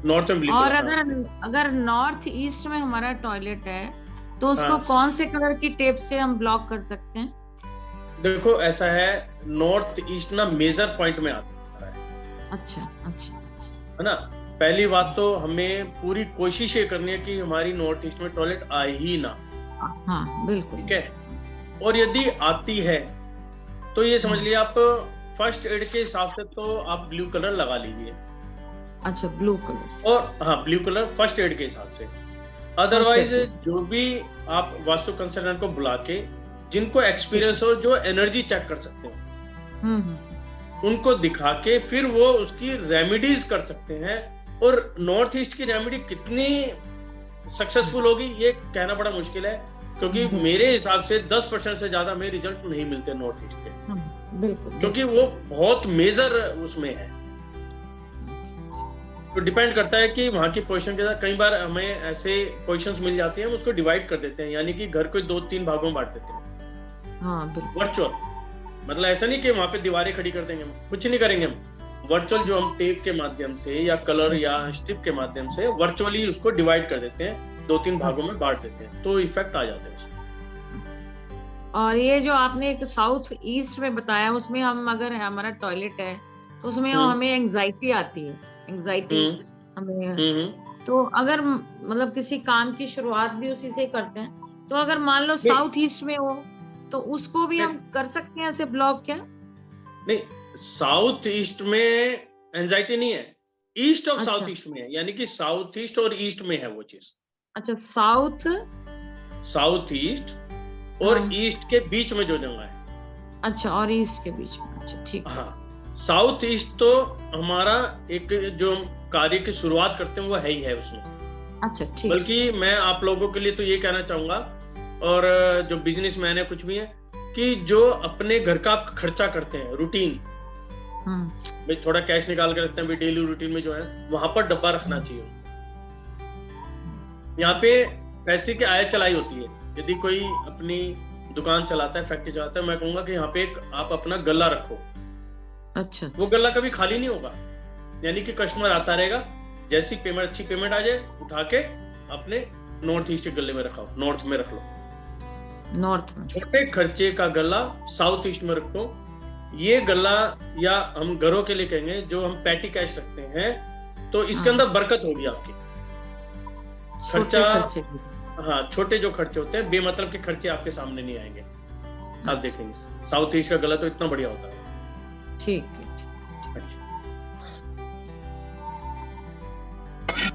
नॉर्थ में ब्लू और कलर। अगर नॉर्थ ईस्ट में हमारा टॉयलेट है तो उसको हाँ। कौन से कलर की टेप से हम ब्लॉक कर सकते हैं? देखो ऐसा है, नॉर्थ ईस्ट ना मेजर पॉइंट में आता है। अच्छा अच्छा अच्छा। है ना। पहली बात तो हमें पूरी कोशिश ये करनी है कि हमारी नॉर्थ ईस्ट में टॉयलेट आए ही ना। हाँ बिल्कुल। ठीक है। और यदि आती है तो ये समझ लिया आप फर्स्ट एड के हिसाब से तो आप ब्लू कलर लगा लीजिए। अच्छा, ब्लू कलर। और हाँ, ब्लू कलर फर्स्ट एड के हिसाब से। अदरवाइज जो भी आप वास्तु कंसल्टेंट को बुला के, जिनको एक्सपीरियंस हो, जो एनर्जी चेक कर सकते हैं, उनको दिखा के फिर वो उसकी रेमेडीज कर सकते हैं। और नॉर्थ ईस्ट की रेमेडी कितनी सक्सेसफुल होगी ये कहना बड़ा मुश्किल है, क्योंकि मेरे हिसाब से 10% से ज्यादा में रिजल्ट नहीं मिलते नॉर्थ ईस्ट के। बिल्कुल। क्योंकि वो बहुत मेजर उसमें है। तो डिपेंड करता है कि वहां की पोजीशन के साथ। कई बार हमें ऐसे पोजीशंस मिल जाती हैं, हम उसको डिवाइड कर देते हैं, यानी कि घर को 2-3 भागों में बांट देते हैं। हाँ बिल्कुल। वर्चुअल मतलब ऐसा नहीं कि वहां पे दीवारें खड़ी कर देंगे, हम कुछ नहीं करेंगे। हम वर्चुअल जो हम टेप के माध्यम से या कलर या स्ट्रिप के माध्यम से वर्चुअली उसको डिवाइड कर देते हैं, 2-3 भागों में बांट देते हैं, तो इफेक्ट आ जाते हैं उसमें। और ये जो आपने एक साउथ ईस्ट में बताया, उसमें हम अगर हमारा टॉयलेट है तो उसमें हमें एंजाइटी आती है, एंजाइटी हमें। तो अगर मतलब किसी काम की शुरुआत भी उसी से करते हैं, तो अगर मान लो साउथ ईस्ट में हो तो उसको भी हम कर सकते हैं ऐसे ब्लॉक? क्या नहीं, साउथ ईस्ट में एंजाइटी नहीं है, ईस्ट ऑफ साउथ ईस्ट में है, यानी कि साउथ ईस्ट और ईस्ट में है वो चीज। अच्छा, साउथ ईस्ट और ईस्ट के बीच में जो जगह है। अच्छा, और ईस्ट के बीच में। अच्छा ठीक। हाँ, साउथ ईस्ट तो हमारा एक जो कार्य की शुरुआत करते हैं वो है ही है उसमें। अच्छा ठीक। बल्कि मैं आप लोगों के लिए तो ये कहना चाहूंगा, और जो बिजनेसमैन है कुछ भी है, कि जो अपने घर का आप खर्चा करते हैं रूटीन, भाई थोड़ा कैश निकाल कर रखते हैं, भाई डेली रूटीन में जो है वहां पर डब्बा रखना चाहिए उसको। यहाँ पे पैसे की आय चलाई होती है। यदि कोई अपनी दुकान चलाता है, फैक्ट्री चलाता है, मैं कहूंगा कि यहाँ पे एक आप अपना गल्ला रखो। अच्छा। वो गल्ला कभी खाली नहीं होगा, यानी कि कस्टमर आता रहेगा, जैसी पेमेंट अच्छी पेमेंट आ जाए उठा के अपने नॉर्थ ईस्ट के गले में रखाओ, नॉर्थ में रख लो। नॉर्थ में छोटे खर्चे का गल्ला साउथ ईस्ट में रखो। ये गल्ला, या हम घरों के लिए कहेंगे जो हम पैटी कैश रखते हैं, तो इसके अंदर बरकत होगी आपकी। खर्चा, हाँ, छोटे जो खर्चे होते हैं, बेमतलब के खर्चे आपके सामने नहीं आएंगे। आप देखेंगे साउथ ईस्ट का गला तो इतना बढ़िया होता है। ठीक है।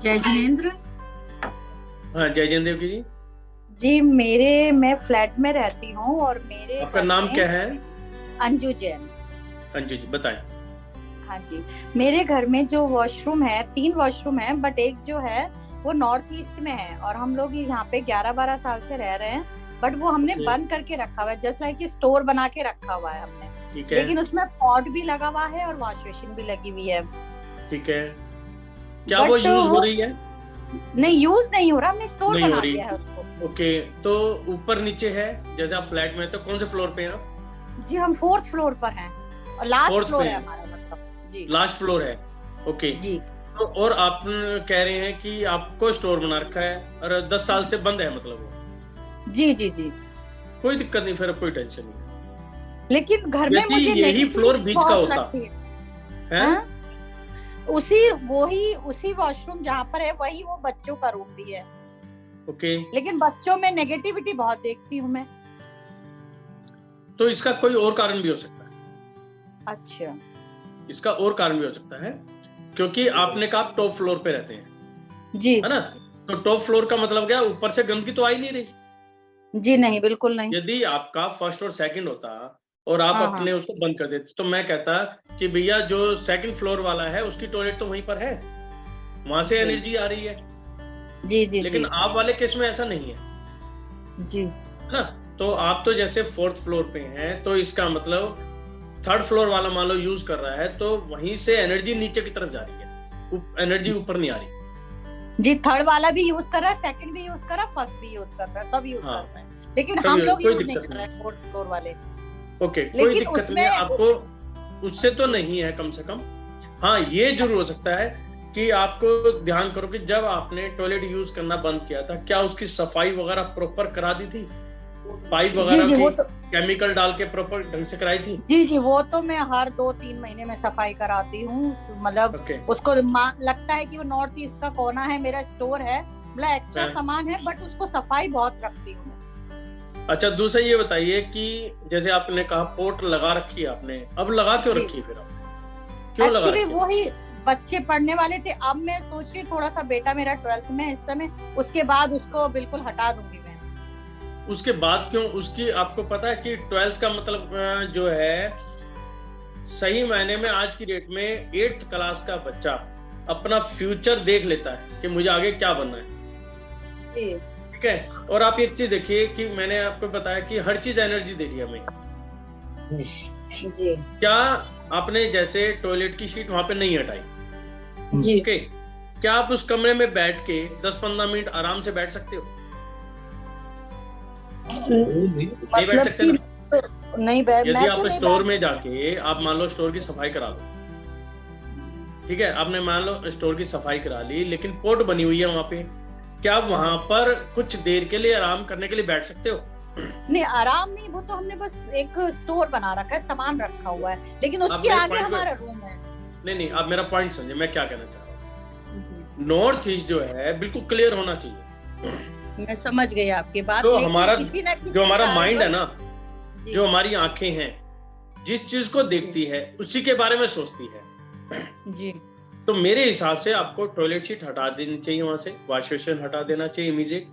जय जिनेंद्र। हाँ, जय जिनेंद्र जी। जी, मैं फ्लैट में रहती हूँ और मेरे आपका नाम क्या है? अंजू जैन। अंजू जी बताएं। हाँ जी, मेरे घर में जो वॉशरूम है, 3 वॉशरूम है, बट एक जो है वो नॉर्थ ईस्ट में है, और हम लोग यहाँ पे 11-12 साल से रह रहे हैं, बट वो हमने बंद करके रखा हुआ है, जस्ट लाइक स्टोर बना के रखा हुआ है हमने। ठीक है। लेकिन उसमें पॉट भी लगा हुआ है और वॉश बेसिन भी लगी हुई है। ठीक है। क्या वो यूज हो रही है? नहीं, यूज नहीं हो रहा, हमने स्टोर बना दिया है उसको। ओके, तो ऊपर नीचे है, जैसे आप फ्लैट में, तो कौन से फ्लोर पे हैं आप? जी, हम 4th फ्लोर पर हैं और लास्ट फ्लोर है हमारा, मतलब जी लास्ट फ्लोर है। ओके जी। तो और आप कह रहे हैं कि आपको स्टोर बना रखा है और 10 साल से बंद है, मतलब वो? जी जी जी। कोई दिक्कत नहीं, फिर कोई टेंशन नहीं। लेकिन घर में मुझे यही फ्लोर बीच का होता है, उसी वॉशरूम जहाँ पर है वही वो बच्चों का रूम भी है। ओके। लेकिन बच्चों में नेगेटिविटी बहुत देखती हूँ मैं। तो इसका कोई और कारण भी हो सकता है। अच्छा। इसका और कारण भी हो सकता है, क्योंकि आपने कहा टॉप फ्लोर पे रहते हैं जी, है ना। तो टॉप फ्लोर का मतलब क्या, ऊपर से गंदगी तो आ ही नहीं रही। जी नहीं, बिल्कुल नहीं। यदि आपका फर्स्ट और सेकंड होता और आप अपने उसको बंद कर देते, तो मैं कहता कि भैया जो सेकंड फ्लोर वाला है उसकी टॉयलेट तो वहीं पर है, वहां से एनर्जी आ रही है। जी जी। लेकिन आप वाले केस में ऐसा नहीं है जी, है ना। तो आप तो जैसे 4th फ्लोर पे हैं, तो इसका मतलब 3rd फ्लोर वाला मान लो यूज कर रहा है, तो वहीं से एनर्जी नीचे की तरफ जा रही है, एनर्जी ऊपर नहीं आ रही। जी, 3rd वाला भी यूज कर रहा है, 2nd भी यूज कर रहा है, 1st भी यूज कर रहा है, सब यूज कर रहे हैं, लेकिन हम लोग यूज नहीं कर रहे हैं 4th फ्लोर वाले। ओके, कोई दिक्कत नहीं है आपको, उससे तो नहीं है कम से कम। हाँ, ये जरूर हो सकता है कि आपको ध्यान करो कि जब आपने टॉयलेट यूज करना बंद किया था, क्या उसकी सफाई वगैरह प्रॉपर करा दी थी? पाइप वगैरह की तो केमिकल डाल के प्रॉपर ढंग से कराई थी? जी, वो तो मैं हर 2-3 महीने में सफाई कराती हूँ। मतलब उसको लगता है कि वो नॉर्थ ईस्ट का कोना है, मेरा स्टोर है, मतलब एक्स्ट्रा सामान है, बट उसको सफाई बहुत रखती हूँ। अच्छा, दूसरा ये बताइए कि जैसे आपने कहा पोर्ट लगा रखी है आपने, अब लगा क्यों रखी है फिर आप? क्यों लगा रखी है? वही बच्चे पढ़ने वाले थे, अब मैं सोच रही थोड़ा सा, बेटा मेरा 12th में इस समय, उसके बाद उसको बिल्कुल हटा दूंगी मैं। उसके बाद क्यों? उसकी आपको पता है कि 12th का मतलब जो है सही मायने में आज की डेट में 8th क्लास का बच्चा अपना फ्यूचर देख लेता है कि मुझे आगे क्या बनना है। ठीक है, और आप एक चीज देखिए कि मैंने आपको बताया कि हर चीज एनर्जी दे रही है हमें जी। क्या आपने जैसे टॉयलेट की शीट वहां पे नहीं हटाई जी, ओके, क्या आप उस कमरे में बैठ के 10-15 मिनट आराम से बैठ सकते हो? नहीं बैठ सकते ना? नहीं बैठ। यदि आप स्टोर में जाके आप मान लो स्टोर की सफाई करा लो, ठीक है, आपने मान लो स्टोर की सफाई करा ली, लेकिन पोर्ट बनी हुई है वहां पे, क्या आप वहां पर कुछ देर के लिए आराम करने के लिए बैठ सकते हो? नहीं, आराम नहीं, वो तो हमने बस एक स्टोर बना रखा है, सामान रखा हुआ है, लेकिन उसके आगे हमारा रूम है। नहीं, आप मेरा पॉइंट समझे, मैं क्या कहना चाह रहा हूँ। नॉर्थ ईस्ट जो है बिल्कुल क्लियर होना चाहिए। मैं समझ गई आपकी बात। तो हमारा जो हमारा माइंड है ना, जो हमारी आंखें हैं, जिस चीज को देखती है उसी के बारे में सोचती है जी। तो मेरे हिसाब से आपको टॉयलेट सीट हटा देनी चाहिए, वहां से वॉश बेसिन हटा देना चाहिए इमीडिएट।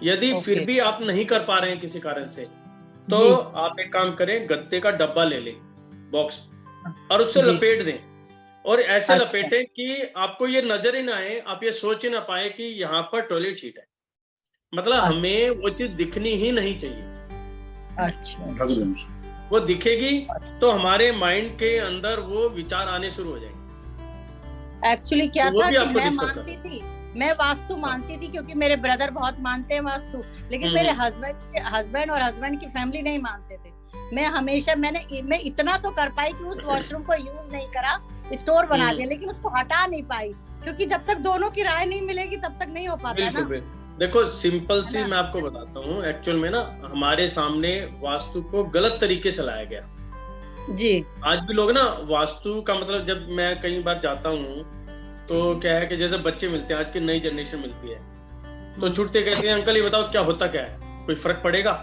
यदि फिर भी आप नहीं कर पा रहे हैं किसी कारण से, तो आप एक काम करें, गत्ते का डब्बा ले लें, बॉक्स, और उससे लपेट दें, और ऐसे लपेटें कि आपको ये नजर ही ना आए, आप ये सोच ही ना पाए कि यहाँ पर टॉयलेट सीट है। मतलब हमें वो चीज दिखनी ही नहीं चाहिए। वो दिखेगी तो हमारे माइंड के अंदर वो विचार आने शुरू हो जाएंगे। एक्चुअली क्या था कि मैं मानती थी, मैं वास्तु मानती थी, क्योंकि मेरे ब्रदर बहुत मानते हैं वास्तु, लेकिन मेरे हस्बैंड और हस्बैंड की फैमिली नहीं मानते थे। मैं हमेशा मैं इतना तो कर पाई कि उस वॉशरूम को यूज नहीं करा, स्टोर बना दिया, लेकिन उसको हटा नहीं पाई, क्योंकि जब तक दोनों की राय नहीं मिलेगी तब तक नहीं हो पाता ना। देखो सिंपल सी मैं आपको बताता हूँ, एक्चुअल में ना हमारे सामने वास्तु को गलत तरीके से लाया गया जी। आज भी लोग ना वास्तु का मतलब, जब मैं कई बार जाता हूँ तो क्या है कि जैसे बच्चे मिलते हैं, आज की नई जनरेशन मिलती है, तो छूटते कहते हैं अंकल ये बताओ क्या होता क्या है, कोई फर्क पड़ेगा?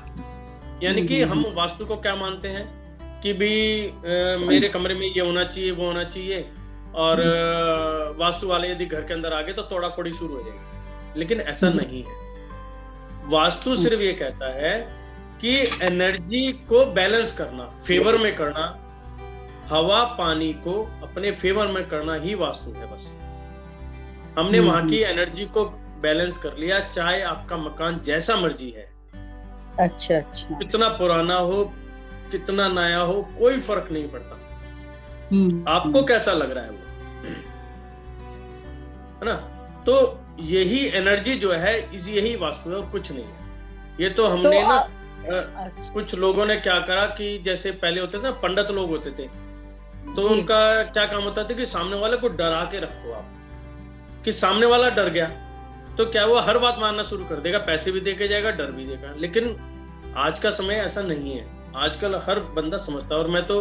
यानी कि हम वास्तु को क्या मानते हैं कि भी मेरे कमरे में ये होना चाहिए, वो होना चाहिए, और वास्तु वाले यदि घर के अंदर आ गए तो तोड़ा फोड़ी शुरू हो जाएगी। लेकिन ऐसा नहीं है। वास्तु सिर्फ ये कहता है कि एनर्जी को बैलेंस करना, फेवर में करना, हवा पानी को अपने फेवर में करना ही वास्तु है। बस हमने वहां की एनर्जी को बैलेंस कर लिया, चाहे आपका मकान जैसा मर्जी है, अच्छा कितना पुराना हो कितना नया हो, कोई फर्क नहीं पड़ता। आपको कैसा लग रहा है वो, है ना? तो यही एनर्जी जो है, यही वास्तु है और कुछ नहीं है। ये तो हमने कुछ लोगों ने क्या करा कि जैसे पहले होते थे ना, पंडित लोग होते थे, तो उनका क्या काम होता था कि सामने वाले को डरा के रखो आप, कि सामने वाला डर गया तो क्या वो हर बात मानना शुरू कर देगा, पैसे भी देके जाएगा, डर भी देगा। लेकिन आज का समय ऐसा नहीं है, आजकल हर बंदा समझता है। और मैं तो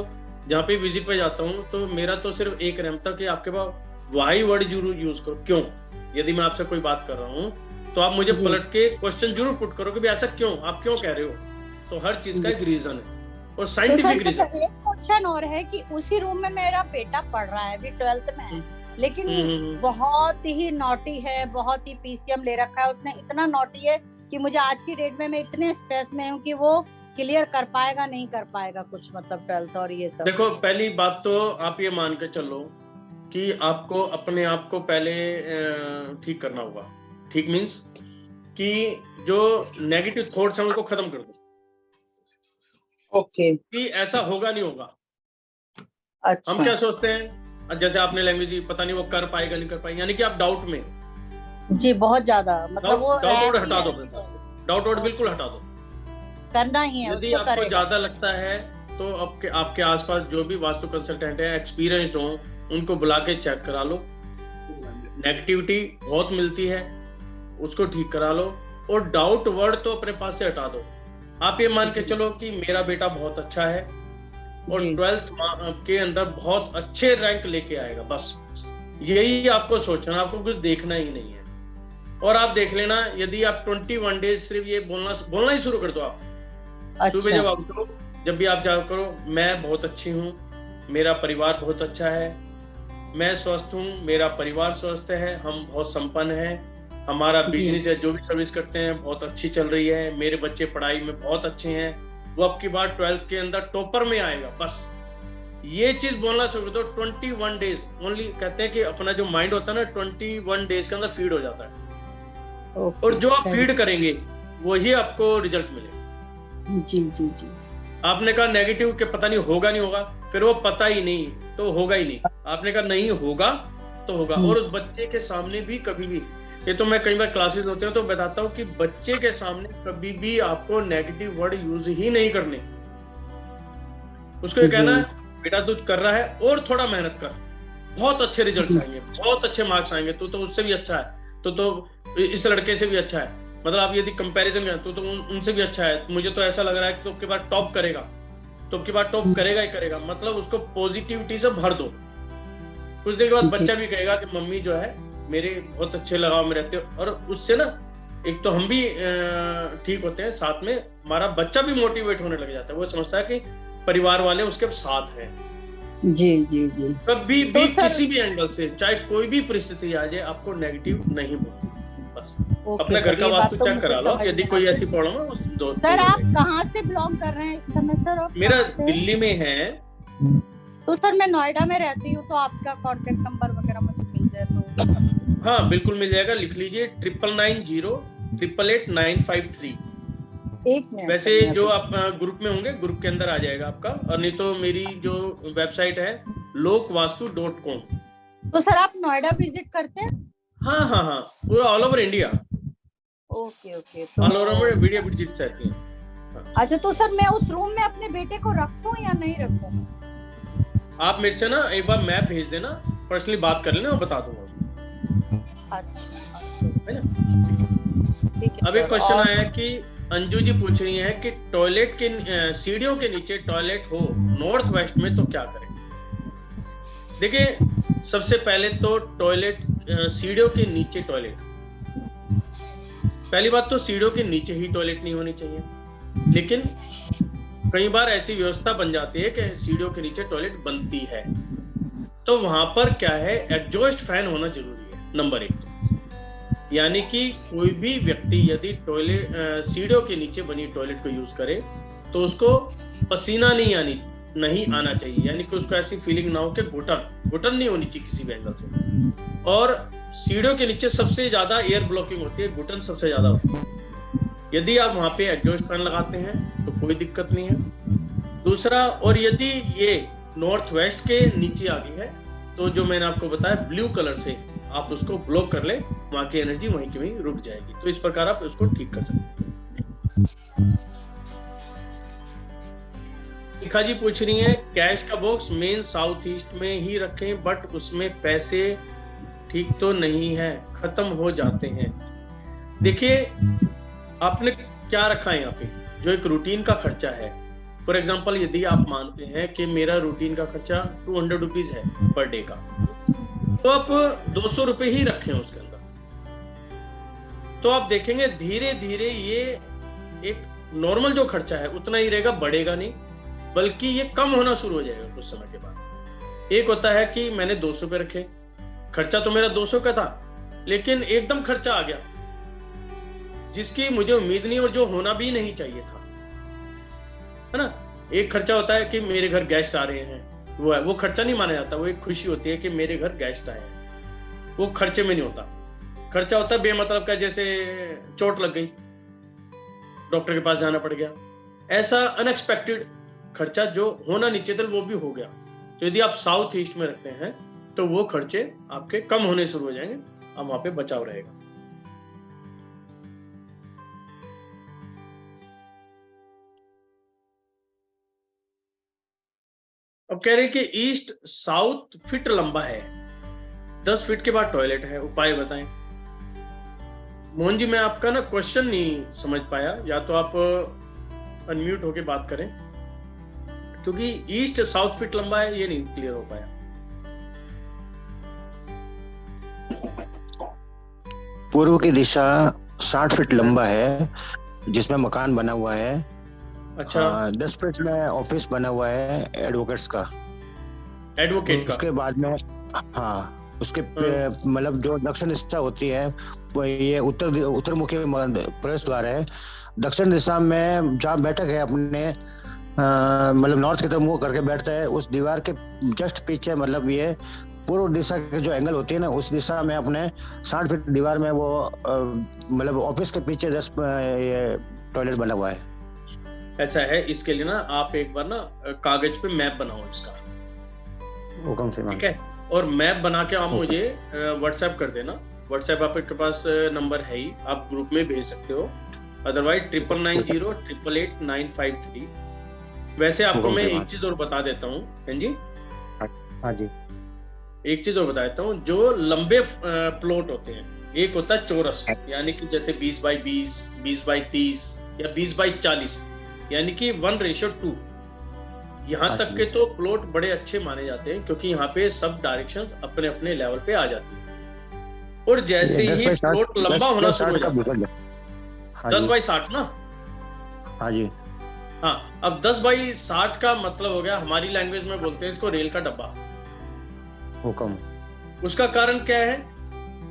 जहाँ पे विजिट पे जाता हूँ तो मेरा तो सिर्फ एक रहता कि आपके पास वाही वर्ड जरूर यूज करो। क्यों? यदि मैं आपसे कोई बात कर रहा हूँ तो आप मुझे पलट के क्वेश्चन जरूर पुट करो कि ऐसा क्यों, आप क्यों कह रहे हो। तो हर चीज का एक रीजन है और साइंटिफिक रीजन। एक क्वेश्चन और है कि उसी रूम में मेरा बेटा पढ़ रहा है, अभी 12th में है, लेकिन बहुत ही नॉटी है, बहुत ही पीसीएम ले रखा है उसने, इतना नॉटी है कि मुझे आज की डेट में मैं इतने स्ट्रेस में हूँ कि वो क्लियर कर पाएगा नहीं कर पाएगा कुछ, मतलब 12th और ये सब। देखो पहली बात तो आप ये मान के चलो कि आपको अपने आप को पहले ठीक करना होगा। ठीक मीन्स कि जो नेगेटिव थॉट्स हैं उनको खत्म कर दो। ओके। कि ऐसा होगा नहीं होगा। अच्छा। हम क्या सोचते हैं, जैसे आपने लैंग्वेज, पता नहीं वो कर पाएगा नहीं कर पाएगा, यानी कि आप डाउट में जी, बहुत ज्यादा, मतलब वो डाउट हटा दो, डाउट बिल्कुल हटा दो, करना ही है। यदि आपको ज्यादा लगता है तो आपके आसपास जो भी वास्तु कंसल्टेंट है, एक्सपीरियंस्ड हो, उनको बुला के चेक करा लो। नेगेटिविटी बहुत मिलती है, उसको ठीक करा लो। और डाउट वर्ड तो अपने पास से हटा दो। आप ये मान के चलो कि मेरा बेटा बहुत अच्छा है और 12th के अंदर बहुत अच्छे रैंक लेके आएगा, बस यही आपको सोचना, आपको कुछ देखना ही नहीं है। और आप देख लेना, यदि आप 21 डेज सिर्फ ये बोलना ही शुरू कर दो। आप सुबह जब आप उठो, जब भी आप जाओ करो, मैं बहुत अच्छी हूँ, मेरा परिवार बहुत अच्छा है, मैं स्वस्थ हूँ, मेरा परिवार स्वस्थ है, हम बहुत संपन्न हैं, हमारा बिजनेस है, जो भी सर्विस करते हैं बहुत अच्छी चल रही है, मेरे बच्चे पढ़ाई में बहुत अच्छे हैं, वो अब की बार 12th के अंदर टॉपर में आएगा, बस ये चीज बोलना शुरू कर दो। 21 डेज ओनली। कहते हैं कि अपना जो माइंड होता है ना 21 डेज के अंदर फीड हो जाता है। और जो आप फीड करेंगे वही आपको रिजल्ट मिलेगा। जी जी जी। आपने कहा नेगेटिव के पता नहीं होगा नहीं होगा, फिर वो पता ही नहीं तो होगा ही नहीं। आपने कहा नहीं होगा तो होगा। और उस बच्चे के सामने भी कभी भी, ये तो मैं कई बार क्लासेस होते हैं तो बताता हूँ कि बच्चे के सामने कभी भी आपको नेगेटिव वर्ड यूज ही नहीं करने। उसको ये कहना है बेटा तू कर रहा है और थोड़ा मेहनत कर, बहुत अच्छे रिजल्ट्स आएंगे, बहुत अच्छे मार्क्स आएंगे, तू तो उससे भी अच्छा है, तो इस लड़के से भी अच्छा है। मतलब आप यदि कंपैरिजन करें तो उनसे भी अच्छा है, मुझे तो ऐसा लग रहा है कि तो आपके बाद टॉप करेगा, तो आपके बाद टॉप करेगा ही करेगा। मतलब उसको पॉजिटिविटी से भर दो। कुछ देर के बाद बच्चा भी कहेगा कि मम्मी जो है मेरे बहुत अच्छे लगाव में रहते हो। और उससे ना एक तो हम भी ठीक होते हैं, साथ में हमारा बच्चा भी मोटिवेट होने लग जाता है। वो समझता है कि परिवार वाले उसके साथ हैं। जी जी जी। कभी भी किसी भी एंगल से चाहे कोई भी परिस्थिति आ जाए आपको नेगेटिव नहीं बोलना। बस अपने घर का वास्तु चेक करा लो, यदि कोई ऐसी प्रॉब्लम है। सर आप कहाँ से ब्लॉग कर रहे हैं इस समय? सर मेरा दिल्ली में है। तो सर मैं नोएडा में रहती हूँ, तो आपका कॉन्टेक्ट नंबर वगैरह मुझे मिल जाए तो? हाँ बिल्कुल मिल जाएगा, लिख लीजिए 9990888953। एक मिनट। वैसे जो आप ग्रुप में होंगे, ग्रुप के अंदर आ जाएगा आपका, और नहीं तो मेरी जो वेबसाइट है lokvastu.com। तो सर आप नोएडा विजिट करते हैं? हाँ हाँ हाँ, पूरा all over India. Okay okay. तो ऑल ओवर वीडियो विजिट रहती है। अच्छा, तो सर मैं उस रूम में अपने बेटे को रखूं या नहीं रखूं? आप मेरे से ना एक बार मैप भेज देना, पर्सनली बात कर लेना, मैं बता दूंगा। अच्छा है ना। ठीक है। अब एक क्वेश्चन आया है कि अंजू जी पूछ रही हैं कि टॉयलेट के सीढ़ियों के नीचे टॉयलेट हो नॉर्थ वेस्ट में तो क्या करें। देखिए सबसे पहले तो टॉयलेट सीढ़ियों के नीचे टॉयलेट, पहली बात तो सीढ़ियों के नीचे ही टॉयलेट नहीं होनी चाहिए। लेकिन कई बार ऐसी व्यवस्था बन जाती है कि सीढ़ियों के नीचे टॉयलेट बनती है, तो वहां पर क्या है, एग्जॉस्ट फैन होना जरूरी है नंबर 1। यानी कि कोई भी व्यक्ति यदि टॉयलेट सीढ़ियों के नीचे बनी टॉयलेट को यूज करे तो उसको पसीना नहीं आना चाहिए। यानी कि उसको ऐसी फीलिंग ना हो कि घुटन नहीं होनी चाहिए किसी भी एंगल से। और सीढ़ियों के नीचे सबसे ज्यादा एयर ब्लॉकिंग होती है, घुटन सबसे ज्यादा होती है। यदि आप वहां पे एग्जॉस्ट फैन लगाते हैं तो कोई दिक्कत नहीं है। दूसरा, और यदि ये नॉर्थ वेस्ट के नीचे आ गई है तो जो मैंने आपको बताया ब्लू कलर से आप उसको ब्लॉक कर ले, वहां की एनर्जी वहीं की वहीं रुक जाएगी। तो इस प्रकार आप उसको ठीक कर सकते हैं। शिखा जी पूछ रही हैं कैश का बॉक्स मेन साउथ ईस्ट में ही रखें, बट उसमें पैसे ठीक तो नहीं है, खत्म हो जाते हैं। देखिए आपने क्या रखा है यहाँ पे, जो एक रूटीन का खर्चा है। फॉर एग्जाम्पल यदि आप मानते हैं कि मेरा रूटीन का खर्चा 200 रुपीज है पर डे का, तो आप 200 रुपए ही रखें उसके अंदर। तो आप देखेंगे धीरे धीरे ये एक नॉर्मल जो खर्चा है उतना ही रहेगा, बढ़ेगा नहीं, बल्कि ये कम होना शुरू हो जाएगा कुछ समय के बाद। एक होता है कि मैंने 200 रुपए रखे, खर्चा तो मेरा 200 का था, लेकिन एकदम खर्चा आ गया जिसकी मुझे उम्मीद नहीं और जो होना भी नहीं चाहिए था, है ना। एक खर्चा होता है कि मेरे घर गेस्ट आ रहे हैं, वो खर्चा नहीं माना जाता, वो एक खुशी होती है कि मेरे घर गेस्ट आए हैं, वो खर्चे में नहीं होता। खर्चा होता है बेमतलब का, जैसे चोट लग गई, डॉक्टर के पास जाना पड़ गया, ऐसा अनएक्सपेक्टेड खर्चा जो होना नहीं चाहिए था वो भी हो गया। तो यदि आप साउथ ईस्ट में रखते हैं तो वो खर्चे आपके कम होने शुरू हो जाएंगे, अब वहां पे बचाव रहेगा। अब कह रहे हैं कि ईस्ट साउथ फीट लंबा है, 10 फीट के बाद टॉयलेट है, उपाय बताएं। मोहन जी, मैं आपका ना क्वेश्चन नहीं समझ पाया, या तो आप अनम्यूट होके बात करें, क्योंकि ईस्ट साउथ फीट लंबा है, ये नहीं क्लियर हो पाया। पूर्व की दिशा 60 फीट लंबा है, जिसमें मकान बना हुआ है। अच्छा। 10 फीट में ऑफिस बना हुआ है एडवोकेट का। उसके बाद में उसके मतलब जो दक्षिण दिशा होती है वो ये उत्तरमुखी प्रवेश द्वार है। दक्षिण दिशा में जहाँ बैठक है अपने मतलब नॉर्थ की तरफ मुंह करके बैठता है, उस दीवार के जस्ट पीछे मतलब ये पूर्व दिशा के जो एंगल होती है ना, उस दिशा में अपने 60 फीट दीवार में वो मतलब ऑफिस के पीछे जस्ट ये टॉयलेट बना हुआ है। ऐसा है, इसके लिए ना आप एक बार ना कागज पे मैप बनाओ इसका, हुक्म से, ठीक है? और मैप बना के आप मुझे व्हाट्सएप कर देना। व्हाट्सएप आपके पास नंबर है ही, आप ग्रुप में भेज सकते हो, अदरवाइज 9990888953। वैसे आपको मैं एक चीज और बता देता हूँ। हाँ जी, हाँ जी, एक चीज और बता देता हूँ। जो लंबे प्लॉट होते हैं, एक होता है चौरस, यानी कि जैसे 20x20, 20x30 या 20x40, यानी कि 1:2। यहाँ तक के तो प्लॉट बड़े अच्छे माने जाते हैं, क्योंकि यहाँ पे सब डायरेक्शंस अपने अपने लेवल पे आ जाती है। और जैसे ही प्लॉट लंबा होना शुरू हो जाता है, 10x60 ना? हाँ जी, हाँ। अब 10x60 का मतलब हो गया, हमारी लैंग्वेज में बोलते हैं इसको रेल का डब्बा। हुक्म। उसका कारण क्या है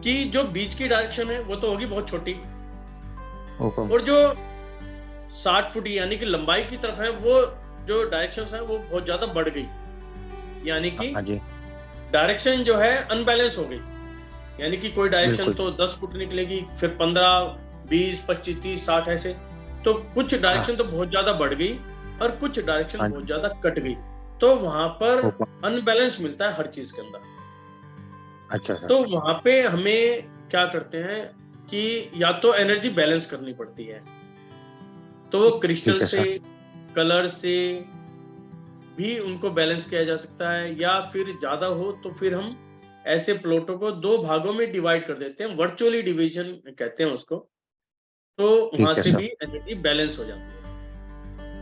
कि जो बीच की डायरेक्शन है वो तो होगी बहुत छोटी, और जो 60 फुट यानी कि लंबाई की तरफ है, वो जो डायरेक्शंस है वो बहुत ज्यादा बढ़ गई, यानी कि डायरेक्शन जो है अनबैलेंस हो गई। यानी कि कोई डायरेक्शन तो 10 फुट निकलेगी, फिर 15, 20, 25, 30, 60 ऐसे। तो कुछ डायरेक्शन तो बहुत ज्यादा बढ़ गई और कुछ डायरेक्शन बहुत ज्यादा कट गई, तो वहां पर अनबैलेंस मिलता है हर चीज के अंदर। अच्छा। तो वहां पे हमें क्या करते हैं कि या तो एनर्जी बैलेंस करनी पड़ती है, तो वो क्रिस्टल से, कलर से भी उनको बैलेंस किया जा सकता है, या फिर ज्यादा हो तो फिर हम ऐसे प्लॉटों को 2 भागों में डिवाइड कर देते हैं, वर्चुअली डिवीजन कहते हैं उसको। तो वहां से भी एनर्जी बैलेंस हो जाती है।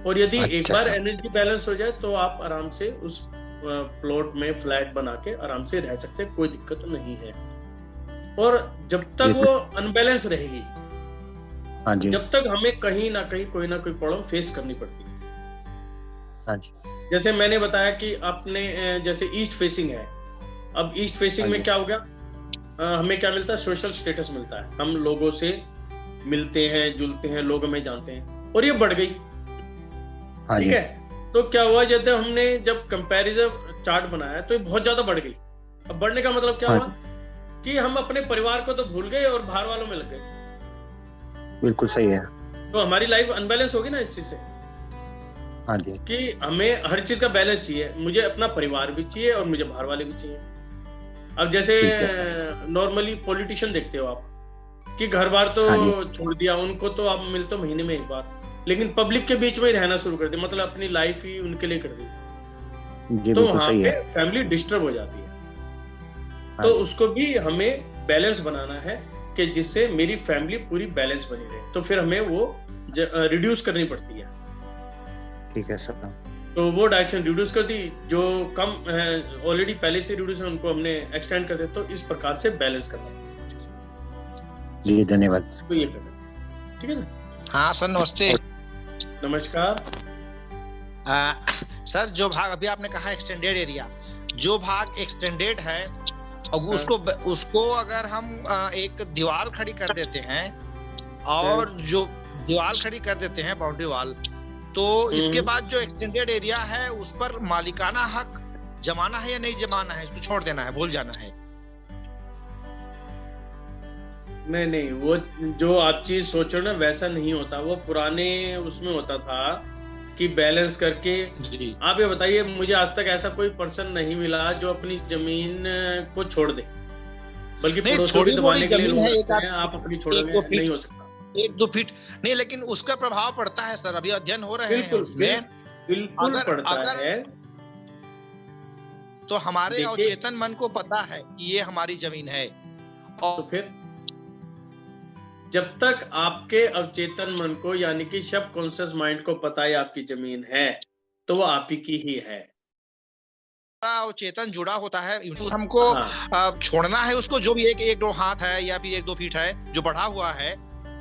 और यदि एक बार एनर्जी बैलेंस हो जाए तो आप आराम से उस प्लॉट में फ्लैट बना के आराम से रह सकते हैं, कोई दिक्कत नहीं है। और जब तक वो अनबैलेंस रहेगी, जब तक हमें कहीं ना कहीं कोई ना कोई प्रॉब्लम फेस करनी पड़ती है। जैसे मैंने बताया कि आपने जैसे ईस्ट फेसिंग है, अब ईस्ट फेसिंग में क्या हो गया, हमें क्या मिलता है, सोशल स्टेटस मिलता है, हम लोगों से मिलते हैं, जुलते हैं, लोग हमें जानते हैं, और ये बढ़ गई। ठीक है, तो क्या हुआ, जैसे हमने जब कंपैरिजन चार्ट बनाया तो ये बहुत ज्यादा बढ़ गई। अब बढ़ने का मतलब क्या हुआ कि हम अपने परिवार को तो भूल गए और बाहर वालों में लग गए। बिल्कुल सही है। तो हमारी लाइफ अनबैलेंस होगी ना इस चीज से। हाँ जी, कि हमें हर चीज का बैलेंस चाहिए, मुझे अपना परिवार भी चाहिए और मुझे बाहर वाले भी चाहिए। अब जैसे नॉर्मली पॉलिटिशियन देखते हो आप कि घर बार तो छोड़ दिया, उनको तो आप मिलते हो महीने में एक बार, लेकिन पब्लिक के बीच में ही रहना शुरू कर दिया, मतलब अपनी लाइफ ही उनके लिए कर दी, तो वहां पे फैमिली डिस्टर्ब हो जाती है। तो उसको भी हमें बैलेंस बनाना है कि जिससे मेरी फैमिली पूरी बैलेंस बनी रहे, तो फिर हमें वो रिड्यूस करनी पड़ती है। ठीक है सर। तो वो डायरेक्शन रिड्यूस कर दी, जो कम ऑलरेडी पहले से रिड्यूस है उनको हमने एक्सटेंड कर दिया। तो इस प्रकार से बैलेंस करना है। जी धन्यवाद। तो ये करना, ठीक है सर। हाँ सर, नमस्ते। नमस्कार। सर, जो भाग अभी आपने कहा एक्सटेंडेड एरिया, जो भाग एक्सटेंडेड है उसको अगर हम एक दीवार खड़ी कर देते हैं और जो दीवार खड़ी कर देते हैं बाउंड्री वाल, तो इसके बाद जो एक्सटेंडेड एरिया है उस पर मालिकाना हक जमाना है या नहीं जमाना है, इसको छोड़ देना है, भूल जाना है? नहीं, वो जो आप चीज सोचो ना वैसा नहीं होता, वो पुराने उसमें होता था कि बैलेंस करके। आप ये बताइए, मुझे आज तक ऐसा कोई पर्सन नहीं मिला जो अपनी जमीन को छोड़ दे, बल्कि पड़ोसियों को दबाने के लिए लोग हैं, आप अपनी छोड़ोगे, नहीं हो सकता। 1-2 फीट नहीं, लेकिन उसका प्रभाव पड़ता है सर, अभी अध्ययन हो रहे हैं उसमें। बिल्कुल पड़ता है। तो हमारे अवचेतन मन को पता है कि ये हमारी जमीन है। और तो फिर जब तक आपके अवचेतन मन को यानी कि सब कॉन्शियस माइंड को पता है आपकी जमीन है, तो वो आप ही की ही है। अवचेतन जुड़ा होता है, हमको छोड़ना है उसको, जो भी एक दो हाथ है या फिर 1-2 फीट है जो बढ़ा हुआ है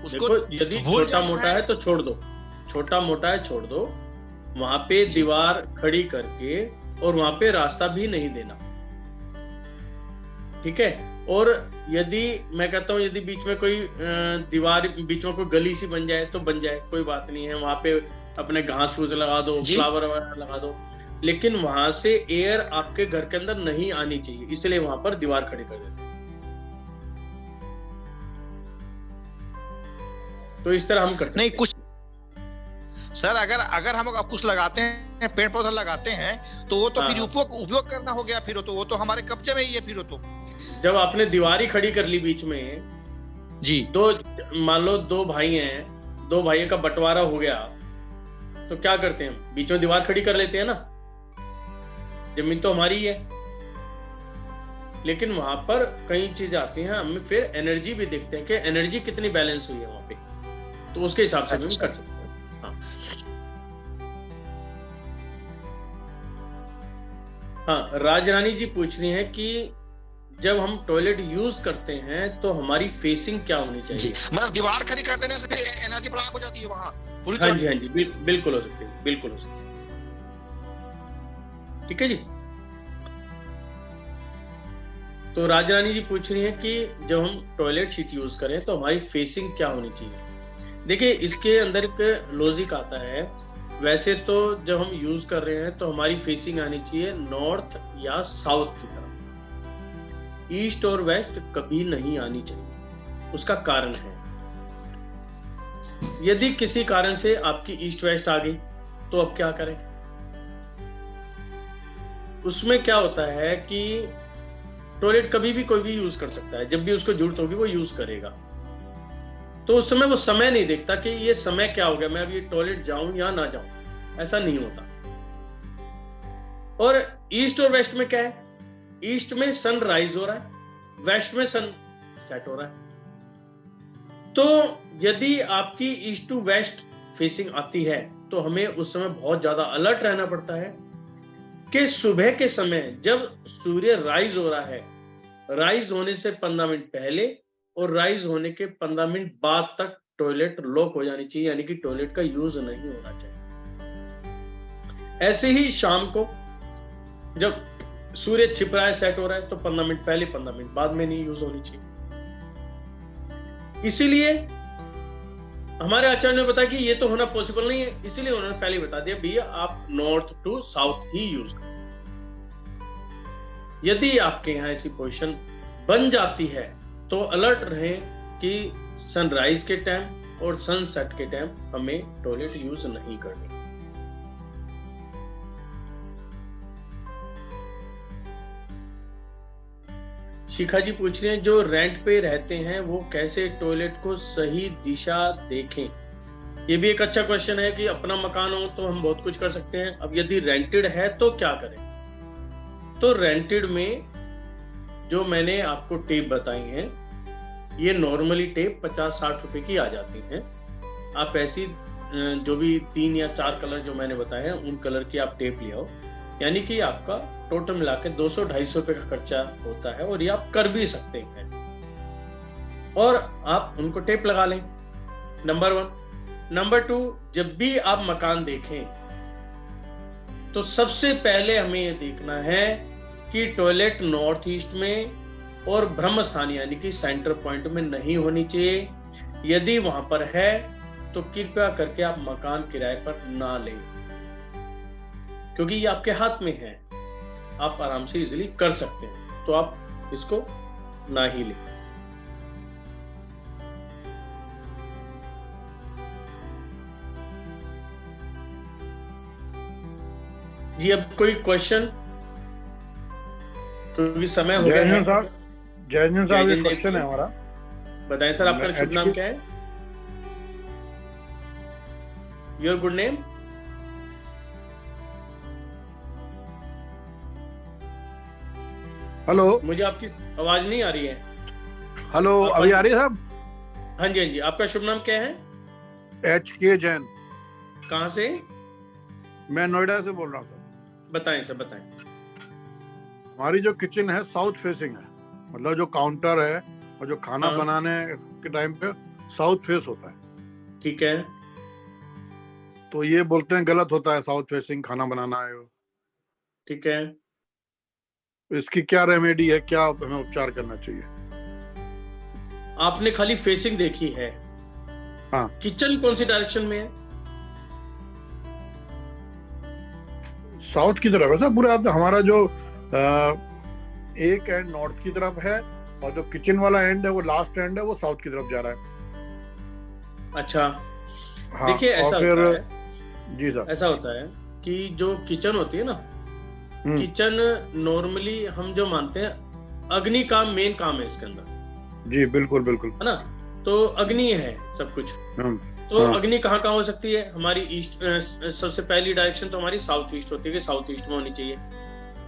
उसको। यदि छोटा मोटा है तो छोड़ दो, छोटा मोटा है छोड़ दो, वहां पे दीवार खड़ी करके और वहां पे रास्ता भी नहीं देना, ठीक है। और यदि मैं कहता हूं यदि बीच में कोई दीवार, बीच में कोई गली सी बन जाए तो बन जाए, कोई बात नहीं है, वहां पे अपने घास फूस लगा दो, फ्लावर वगैरह लगा दो, लेकिन वहां से एयर आपके घर के अंदर नहीं आनी चाहिए, इसलिए वहां पर दीवार खड़ी कर देते हैं। तो इस तरह हम कर सकते नहीं कुछ सर, अगर हम कुछ लगाते हैं, पेड़ पौधा लगाते हैं, तो वो तो फिर उपयोग करना हो गया, फिर वो तो हमारे कब्जे में ही है। फिर वो तो जब आपने दीवारी खड़ी कर ली बीच में जी, मान लो 2 भाई हैं, 2 भाइयों का बंटवारा हो गया, तो क्या करते हैं, बीच में दीवार खड़ी कर लेते हैं ना, जमीन तो हमारी ही है। लेकिन वहां पर कई चीजें आती हैं, हमें फिर एनर्जी भी देखते हैं कि एनर्जी कितनी बैलेंस हुई है वहां पे, तो उसके हिसाब से हम कर सकते हैं। हाँ, राजरानी जी पूछ रही हैं कि जब हम टॉयलेट यूज करते हैं तो हमारी फेसिंग क्या होनी चाहिए? मतलब दीवार खड़ी कर देने से फिर एनर्जी ब्लॉक हो जाती है वहां पूरी। हाँ जी, हाँ जी, बिल्कुल हो सकती है, बिल्कुल हो सकती है। ठीक है जी। तो राजरानी जी पूछ रही हैं कि जब हम टॉयलेट सीट यूज करें तो हमारी फेसिंग क्या होनी चाहिए? देखिए, इसके अंदर एक लॉजिक आता है। वैसे तो जब हम यूज कर रहे हैं तो हमारी फेसिंग आनी चाहिए नॉर्थ या साउथ की तरफ, ईस्ट और वेस्ट कभी नहीं आनी चाहिए। उसका कारण है, यदि किसी कारण से आपकी ईस्ट वेस्ट आ गई तो अब क्या करें? उसमें क्या होता है कि टॉयलेट कभी भी कोई भी यूज कर सकता है, जब भी उसको जरूरत होगी वो यूज करेगा। तो उस समय वो समय नहीं देखता कि ये समय क्या हो गया, मैं अब ये टॉयलेट जाऊं या ना जाऊं, ऐसा नहीं होता। और ईस्ट और वेस्ट में क्या है, ईस्ट में सन राइज हो रहा है, वेस्ट में सन सेट हो रहा है। तो यदि आपकी ईस्ट टू वेस्ट फेसिंग आती है तो हमें उस समय बहुत ज्यादा अलर्ट रहना पड़ता है कि सुबह के समय जब सूर्य राइज हो रहा है, राइज होने से 15 मिनट पहले और राइज होने के 15 मिनट बाद तक टॉयलेट लॉक हो जानी चाहिए, यानी कि टॉयलेट का यूज नहीं होना चाहिए। ऐसे ही शाम को जब सूर्य छिप रहा है, सेट हो रहा है, तो 15 मिनट पहले 15 मिनट बाद में नहीं यूज होनी चाहिए। इसीलिए हमारे आचार्य ने बताया कि ये तो होना पॉसिबल नहीं है, इसीलिए उन्होंने पहले बता दिया भैया आप नॉर्थ टू साउथ ही यूज करें। यदि आपके यहां ऐसी पोजीशन बन जाती है तो अलर्ट रहें कि सनराइज के टाइम और सनसेट के टाइम हमें टॉयलेट यूज नहीं करनी। शिखा जी पूछ रहे हैं जो रेंट पे रहते हैं वो कैसे टॉयलेट को सही दिशा देखें? ये भी एक अच्छा क्वेश्चन है कि अपना मकान हो तो हम बहुत कुछ कर सकते हैं, अब यदि रेंटेड है तो क्या करें? तो रेंटेड में जो मैंने आपको टेप बताई हैं, ये नॉर्मली टेप 50-60 रुपए की आ जाती हैं। आप ऐसी जो भी 3 या 4 कलर जो मैंने बताए हैं उन कलर की आप टेप ले आओ, यानी कि आपका टोटल मिला के 200-250 रुपए का खर्चा होता है और ये आप कर भी सकते हैं। और आप उनको टेप लगा लें, नंबर 1। नंबर 2, जब भी आप मकान देखें तो सबसे पहले हमें ये देखना है कि टॉयलेट नॉर्थ ईस्ट में और ब्रह्म स्थान यानी कि सेंटर पॉइंट में नहीं होनी चाहिए। यदि वहां पर है तो कृपया करके आप मकान किराए पर ना लें, क्योंकि ये आपके हाथ में है, आप आराम से इजीली कर सकते हैं, तो आप इसको ना ही लें। जी, अब कोई क्वेश्चन? क्योंकि समय हो गया है। जयजन साहब एक क्वेश्चन है हमारा। बताएं सर, आपका शुभ नाम क्या है? Your good name? हेलो, मुझे आपकी आवाज नहीं आ रही है। हेलो, अभी आ रही है साहब? हाँ जी, हाँ जी। आपका शुभ नाम क्या है? HK जैन। कहाँ से? मैं नोएडा से बोल रहा हूँ सर। बताएं सर, बताएं। हमारी जो किचन है साउथ फेसिंग है, मतलब जो काउंटर है और जो खाना बनाने के टाइम पे साउथ फेस होता है। ठीक है। तो ये बोलते हैं गलत होता है, साउथ फेसिंग खाना बनाना है। ठीक है। इसकी क्या रेमेडी है, क्या हमें उपचार करना चाहिए? आपने खाली फेसिंग देखी है। हाँ। किचन कौन सी डायरेक्शन में है? साउथ की तरफ है सर। पूरा हमारा जो एक एंड नॉर्थ की तरफ है और जो किचन वाला एंड है वो लास्ट एंड है, वो साउथ की तरफ जा रहा है। अच्छा। हाँ, देखिए ऐसा फिर होता है जी सर, ऐसा होता है कि जो किचन होती है ना, किचन नॉर्मली हम जो मानते हैं अग्नि का मेन काम है इसके अंदर। जी बिल्कुल बिल्कुल, है ना। तो अग्नि है सब कुछ। तो अग्नि कहाँ कहाँ हो सकती है? हमारी ईस्ट, सबसे पहली डायरेक्शन तो हमारी साउथ ईस्ट होती है कि साउथ ईस्ट में होनी चाहिए।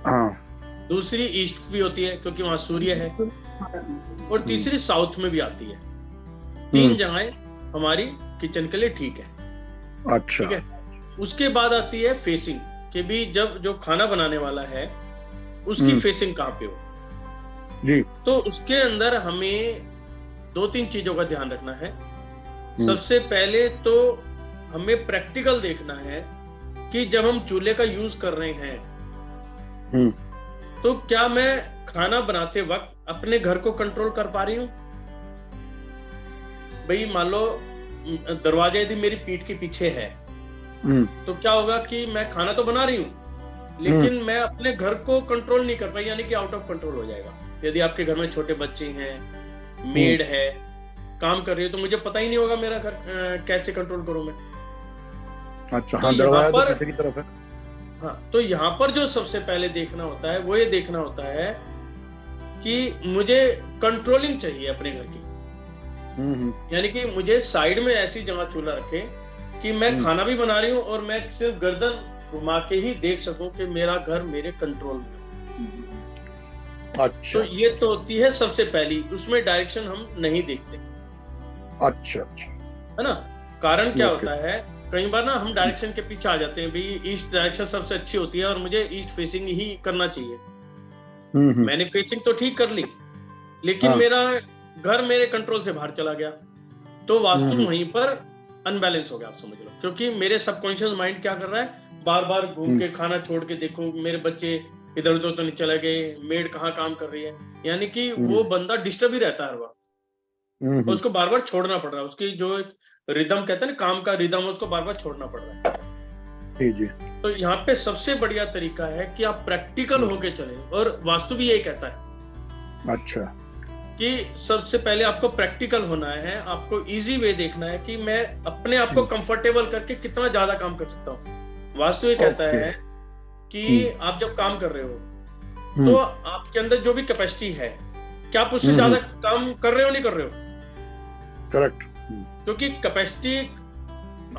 हाँ। दूसरी ईस्ट भी होती है क्योंकि वहां सूर्य है, और तीसरी साउथ में भी आती है। 3 जगहें हमारी किचन के लिए ठीक है। अच्छा। ठीक है। उसके बाद आती है फेसिंग, कि भी जब जो खाना बनाने वाला है उसकी फेसिंग कहाँ पे हो जी। तो उसके अंदर हमें 2-3 चीजों का ध्यान रखना है। सबसे पहले तो हमें प्रैक्टिकल देखना है कि जब हम चूल्हे का यूज कर रहे हैं तो क्या मैं खाना बनाते वक्त अपने घर को कंट्रोल कर पा रही हूं। भाई मान लो दरवाजा यदि मेरी पीठ के पीछे है तो क्या होगा कि मैं खाना तो बना रही हूं लेकिन मैं अपने घर को कंट्रोल नहीं कर पाई, यानी कि आउट ऑफ कंट्रोल हो जाएगा। यदि आपके घर में छोटे बच्चे हैं, मेड है, काम कर रही है, तो मुझे पता ही नहीं होगा मेरा घर कैसे कंट्रोल करूं मैं। अच्छा। हाँ, दरवाजा तो पीछे की तरफ है। हाँ, तो यहाँ पर जो सबसे पहले देखना होता है वो ये देखना होता है कि मुझे कंट्रोलिंग चाहिए अपने घर की। यानी कि मुझे साइड में ऐसी जगह चूल्हा रखे कि मैं खाना भी बना रही हूँ और मैं सिर्फ गर्दन घुमा के ही देख सकूं कि मेरा घर मेरे कंट्रोल में। अच्छा। तो ये तो होती है सबसे पहली, उसमें डायरेक्शन हम नहीं देखते। अच्छा अच्छा, है ना। कारण क्या होता है, कई बार ना हम डायरेक्शन के पीछे आ जाते हैं, भाई ईस्ट डायरेक्शन सबसे अच्छी होती है और मुझे ईस्ट फेसिंग ही करना चाहिए। मैंने फेसिंग तो ठीक कर ली लेकिन मेरा घर मेरे कंट्रोल से बाहर चला गया, तो वास्तु वहीं पर अनबैलेंस हो गया, आप समझ लो। क्योंकि मेरे सबकॉन्शियस माइंड क्या कर रहा है, बार बार घूम के खाना छोड़ के देखूं मेरे बच्चे इधर उधर तो नहीं चले गए, मेड कहाँ काम कर रही है, यानी कि वो बंदा डिस्टर्ब ही रहता है हर वक्त। उसको बार बार छोड़ना पड़ रहा है, उसकी जो रिदम कहते हैं ना, काम का रिदम, उसको बार बार छोड़ना पड़ रहा है। जी। तो यहाँ पे सबसे बढ़िया तरीका है कि आप प्रैक्टिकल होके चलें, और वास्तु भी यही कहता है। अच्छा। कि सबसे पहले आपको प्रैक्टिकल होना है, आपको इजी वे देखना है कि मैं अपने आप को कंफर्टेबल करके कितना ज्यादा काम कर सकता हूँ। वास्तु ये कहता है कि आप जब काम कर रहे हो तो आपके अंदर जो भी कैपेसिटी है, क्या आप उससे ज्यादा काम कर रहे हो, नहीं कर रहे हो। करेक्ट। क्योंकि कैपेसिटी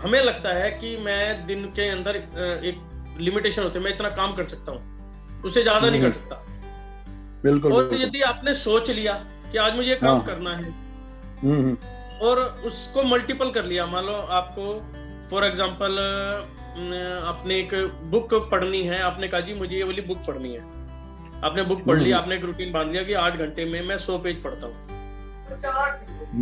हमें लगता है कि मैं दिन के अंदर एक लिमिटेशन होती है, मैं इतना काम कर सकता हूँ, उससे ज्यादा नहीं कर सकता। बिल्कुल। और यदि आपने सोच लिया कि आज मुझे काम करना है और उसको मल्टीपल कर लिया, मान लो आपको फॉर एग्जांपल आपने एक बुक पढ़नी है, आपने कहा जी मुझे ये वाली बुक पढ़नी है, आपने बुक पढ़ ली, आपने एक रूटीन बांध लिया कि 8 घंटे में मैं 100 पेज पढ़ता हूँ।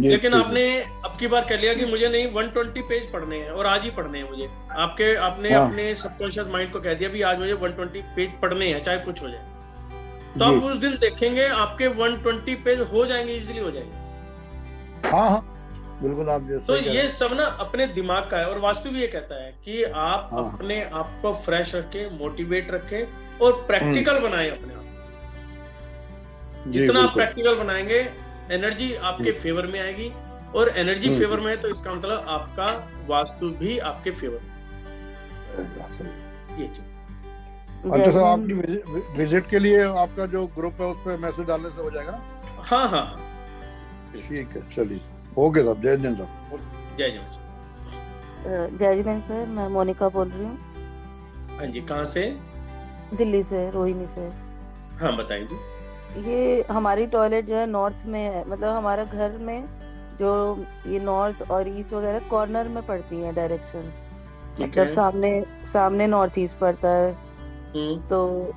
लेकिन आपने अब की बार कह लिया कि मुझे नहीं 120 पेज पढ़ने हैं और आज ही पढ़ने हैं मुझे। आपने अपने सबकॉन्शियस माइंड को कह दिया भी आज मुझे 120 पेज पढ़ने हैं चाहे कुछ हो जाए, तो आप उस दिन देखेंगे आपके 120 पेज हो जाएंगे, इजीली हो जाएंगे। हाँ बिल्कुल। आप तो ये सब ना अपने दिमाग का है, और वास्तु भी ये कहता है कि आप अपने आप को फ्रेश रखें, मोटिवेट रखें और प्रैक्टिकल बनाएं अपने आप। जितना आप प्रैक्टिकल बनाएंगे एनर्जी आपके फेवर में आएगी, और एनर्जी फेवर में है तो इसका मतलब आपका वास्तु भी आपके फेवर में। ये चीज। अच्छा सर, आपकी विजिट के लिए आपका जो ग्रुप है उस पर मैसेज डालने से हो जाएगा ना? हाँ। ठीक है, चलिए। ओके साहब, जय जैन साहब। जय जैन। जय जैन सर, मैं मोनिका बोल रही हूँ। हाँ जी, कहाँ से? दिल्ली से, रोहिणी से। हाँ बताइए जी। ये हमारी टॉयलेट जो है नॉर्थ में है, मतलब हमारा घर में जो ये नॉर्थ और ईस्ट वगैरह कॉर्नर में पड़ती हैं डायरेक्शंस, मतलब सामने नॉर्थ ईस्ट पड़ता है। तो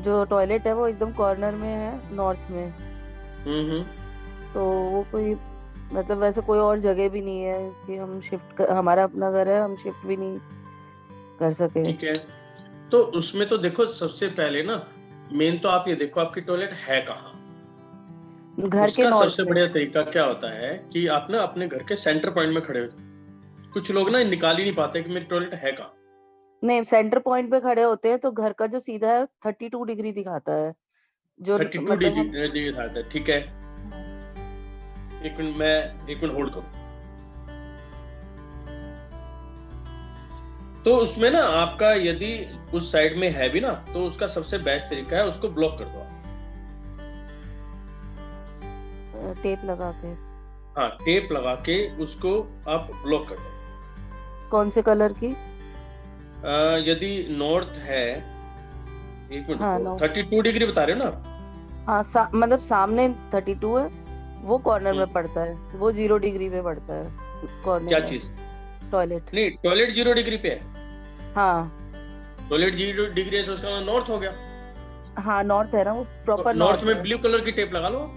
जो टॉयलेट है वो एकदम कॉर्नर में है नॉर्थ में। तो वो कोई मतलब वैसे कोई और जगह भी नहीं है कि हम हमारा अपना घर है, हम शिफ्ट भी नहीं कर सके। ठीक है, तो उसमें तो देखो सबसे पहले ना मेन तो आप ये देखो आपकी टॉयलेट है कहाँ। घर के नॉर्थ सबसे बढ़िया तरीका क्या होता है कि आप ना अपने घर के सेंटर पॉइंट में खड़े हो। कुछ लोग ना निकाल ही नहीं पाते कि मेरी टॉयलेट है कहाँ। नहीं, सेंटर पॉइंट पे खड़े होते हैं तो घर का जो सीधा है 32 डिग्री दिखाता है, जो 32 डिग्री दिखाता है। ठीक है, एक मिनट होल्ड करो। तो उसमें ना आपका यदि उस साइड में है भी ना, तो उसका सबसे बेस्ट तरीका है उसको ब्लॉक कर दो। टेप लगा के। हाँ, टेप लगा के उसको आप ब्लॉक कर दो। कौन से कलर की? यदि नॉर्थ है, एक मिनट, हाँ, 32 डिग्री बता रहे हो ना? हाँ, मतलब सामने 32 है, वो कॉर्नर में पड़ता है, वो 0 डिग्री पे पड़ता है कॉर्नर। क्या चीज? टॉयलेट। नहीं, टॉयलेट 0 डिग्री पे है। हाँ, टॉयलेट 0 डिग्री है तो उसका नॉर्थ हो गया। हाँ, नॉर्थ है ना, वो प्रॉपर नॉर्थ में ब्लू कलर की टेप लगा लो।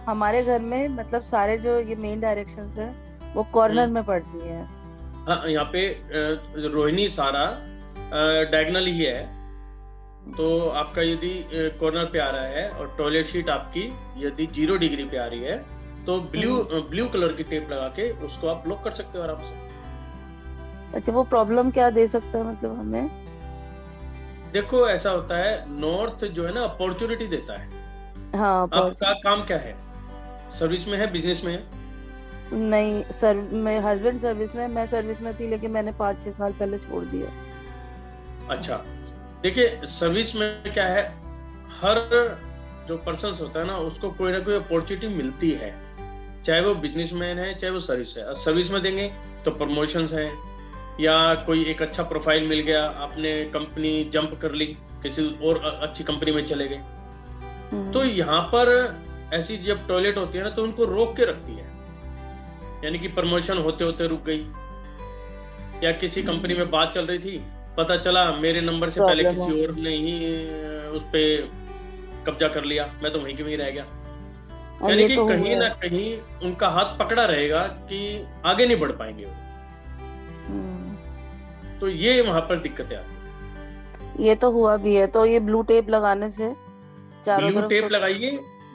हमारे घर में मतलब सारे जो ये मेन डायरेक्शंस है वो कॉर्नर में पड़ती है। हाँ, यहाँ पे रोहिणी सारा डायगोनल ही है, तो आपका यदि कॉर्नर पे आ रहा है और टॉयलेट सीट आपकी यदि 0 डिग्री पे आ रही है तो ब्लू कलर की टेप लगा के उसको आप ब्लॉक कर सकते हो आराम से। अच्छा, वो प्रॉब्लम क्या दे सकता है मतलब हमें? देखो ऐसा होता है, नॉर्थ जो है ना अपॉर्चुनिटी देता है। हाँ, आपका काम क्या है? सर्विस में है, बिजनेस में है? नहीं सर, मेरे हस्बैंड सर्विस में, मैं सर्विस में थी लेकिन मैंने 5-6 साल पहले छोड़ दिया। अच्छा, देखिए सर्विस में क्या है, हर जो पर्सन होता है ना उसको कोई ना कोई अपॉर्चुनिटी मिलती है, चाहे वो बिजनेसमैन है चाहे वो सर्विस है। सर्विस में देंगे तो प्रमोशंस हैं, या कोई एक अच्छा प्रोफाइल मिल गया, आपने कंपनी जंप कर ली, किसी और अच्छी कंपनी में चले गए। तो यहाँ पर ऐसी जब टॉयलेट होती है ना तो उनको रोक के रखती है, यानी कि प्रमोशन होते होते रुक गई, या किसी कंपनी में बात चल रही थी, पता चला मेरे नंबर से पहले किसी और ने ही उस पे कब्जा कर लिया, मैं तो वहीं के वहीं रह गया। यानी कि कहीं ना कहीं उनका हाथ पकड़ा रहेगा कि आगे नहीं बढ़ पाएंगे वो। तो ये वहां पर दिक्कतें आती। ये तो हुआ भी है। तो ये ब्लू टेप लगाने से चारों ब्लू टेप लगाइए,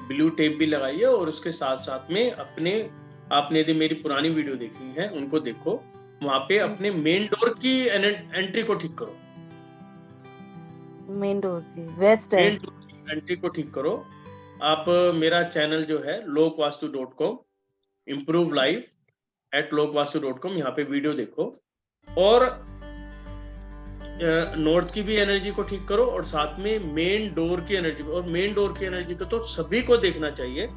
ब्लू टेप भी लगाइए, और उसके साथ साथ में आपने यदि मेरी पुरानी वीडियो देखी है उनको देखो, वहां पे अपने मेन डोर की एंट्री को ठीक करो। मेन डोर की वेस्ट है, मेन डोर की एंट्री को ठीक करो। आप मेरा चैनल जो है lokvastu.com, improve life @lokvastu.com, यहाँ पे वीडियो देखो और नॉर्थ की भी एनर्जी को ठीक करो और साथ में मेन डोर की एनर्जी को। और मेन डोर की एनर्जी को तो सभी को देखना चाहिए,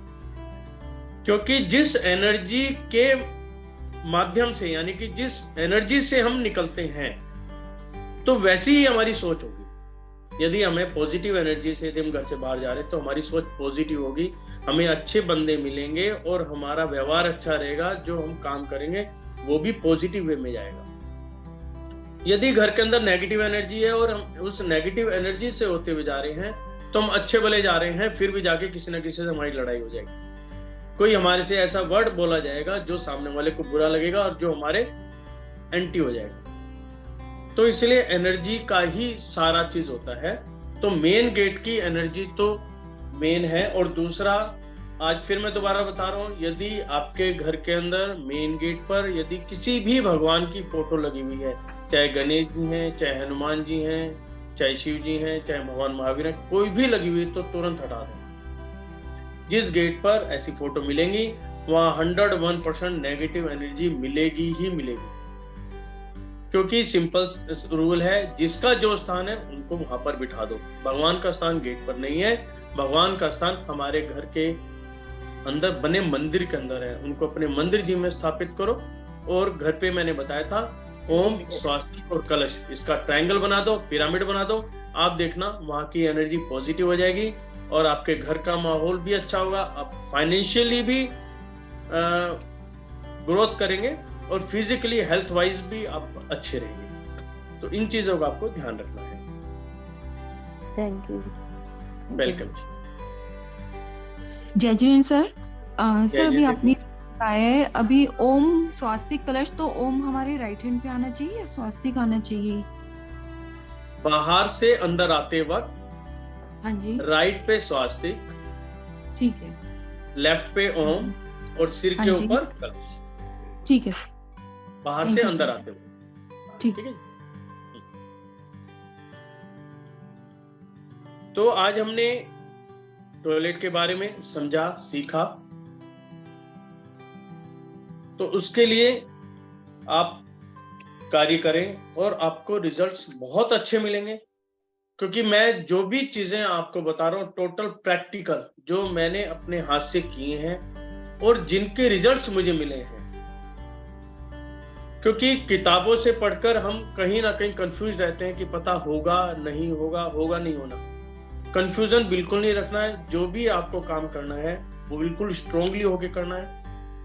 क्योंकि जिस एनर्जी के माध्यम से, यानी कि जिस एनर्जी से हम निकलते हैं तो वैसी ही हमारी सोच होगी। यदि हमें पॉजिटिव एनर्जी से यदि हम घर से बाहर जा रहे हैं तो हमारी सोच पॉजिटिव होगी, हमें अच्छे बंदे मिलेंगे और हमारा व्यवहार अच्छा रहेगा, जो हम काम करेंगे वो भी पॉजिटिव वे में जाएगा। यदि घर के अंदर नेगेटिव एनर्जी है और हम उस नेगेटिव एनर्जी से होते हुए जा रहे हैं तो हम अच्छे भले जा रहे हैं, फिर भी जाके किसी ना किसी से हमारी लड़ाई हो जाएगी। कोई हमारे से ऐसा वर्ड बोला जाएगा जो सामने वाले को बुरा लगेगा और जो हमारे एंटी हो जाएगा। तो इसलिए एनर्जी का ही सारा चीज होता है। तो मेन गेट की एनर्जी तो मेन है। और दूसरा, आज फिर मैं दोबारा बता रहा हूँ, यदि आपके घर के अंदर मेन गेट पर यदि किसी भी भगवान की फोटो लगी हुई है, चाहे गणेश जी हैं, चाहे हनुमान जी हैं, चाहे शिव जी हैं, चाहे भगवान महावीर हैं, कोई भी लगी हुई तो तुरंत हटा दें। जिस गेट पर ऐसी फोटो मिलेंगी वहां 101% नेगेटिव एनर्जी मिलेगी ही मिलेगी, क्योंकि सिंपल रूल है, जिसका जो स्थान है उनको वहां पर बिठा दो। भगवान का स्थान गेट पर नहीं है, भगवान का स्थान हमारे घर के अंदर बने मंदिर के अंदर है। उनको अपने मंदिर जी में स्थापित करो। और घर पे मैंने बताया था ओम, स्वास्तिक और कलश, इसका ट्रायंगल बना दो, पिरामिड बना दो। आप देखना वहां की एनर्जी पॉजिटिव हो जाएगी और आपके घर का माहौल भी अच्छा होगा, आप फाइनेंशियली भी ग्रोथ करेंगे और फिजिकली हेल्थ वाइज भी आप अच्छे रहेंगे। तो इन चीजों का आपको ध्यान रखना है। Thank you. वेलकम। जय जिनेन्द्र सर। सर अभी आपने बताया है अभी ओम स्वास्तिक कलश, तो ओम हमारे राइट हैंड पे आना चाहिए या स्वास्तिक आना चाहिए? बाहर से अंदर आते वक्त हाँ जी, राइट पे स्वास्तिक, ठीक है, लेफ्ट पे ओम और सिर के ऊपर कलश। ठीक है सर। बाहर से अंदर आते वक्त, ठीक है। तो आज हमने टॉयलेट के बारे में समझा, सीखा। तो उसके लिए आप कार्य करें और आपको रिजल्ट्स बहुत अच्छे मिलेंगे, क्योंकि मैं जो भी चीजें आपको बता रहा हूँ टोटल प्रैक्टिकल, जो मैंने अपने हाथ से किए हैं और जिनके रिजल्ट्स मुझे मिले हैं। क्योंकि किताबों से पढ़कर हम कहीं ना कहीं कंफ्यूज रहते हैं कि पता होगा नहीं होगा, होगा नहीं होना। कंफ्यूजन बिल्कुल नहीं रखना है। जो भी आपको काम करना है वो बिल्कुल स्ट्रोंगली होके करना है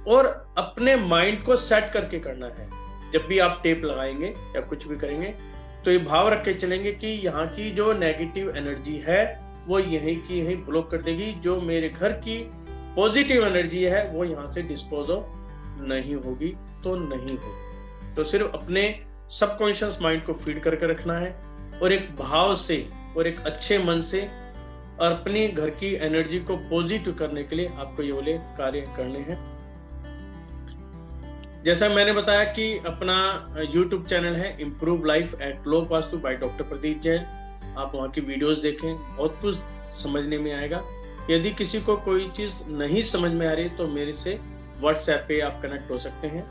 और अपने माइंड को सेट करके करना है। जब भी आप टेप लगाएंगे या कुछ भी करेंगे तो ये भाव रख के चलेंगे कि यहाँ की जो नेगेटिव एनर्जी है वो यहीं की यहीं ब्लॉक कर देगी, जो मेरे घर की पॉजिटिव एनर्जी है वो यहाँ से डिस्पोज नहीं होगी तो नहीं होगी। तो सिर्फ अपने सबकॉन्शियस माइंड को फीड करके रखना है और एक भाव से और एक अच्छे मन से और अपनी घर की एनर्जी को पॉजिटिव करने के लिए आपको ये वाले कार्य करने हैं। जैसा मैंने बताया कि अपना YouTube चैनल है इम्प्रूव लाइफ एट लोक वास्तु बाय डॉक्टर प्रदीप जैन। आप वहाँ की वीडियोस देखें, बहुत कुछ समझने में आएगा। यदि किसी को कोई चीज नहीं समझ में आ रही तो मेरे से WhatsApp पे आप कनेक्ट हो सकते हैं,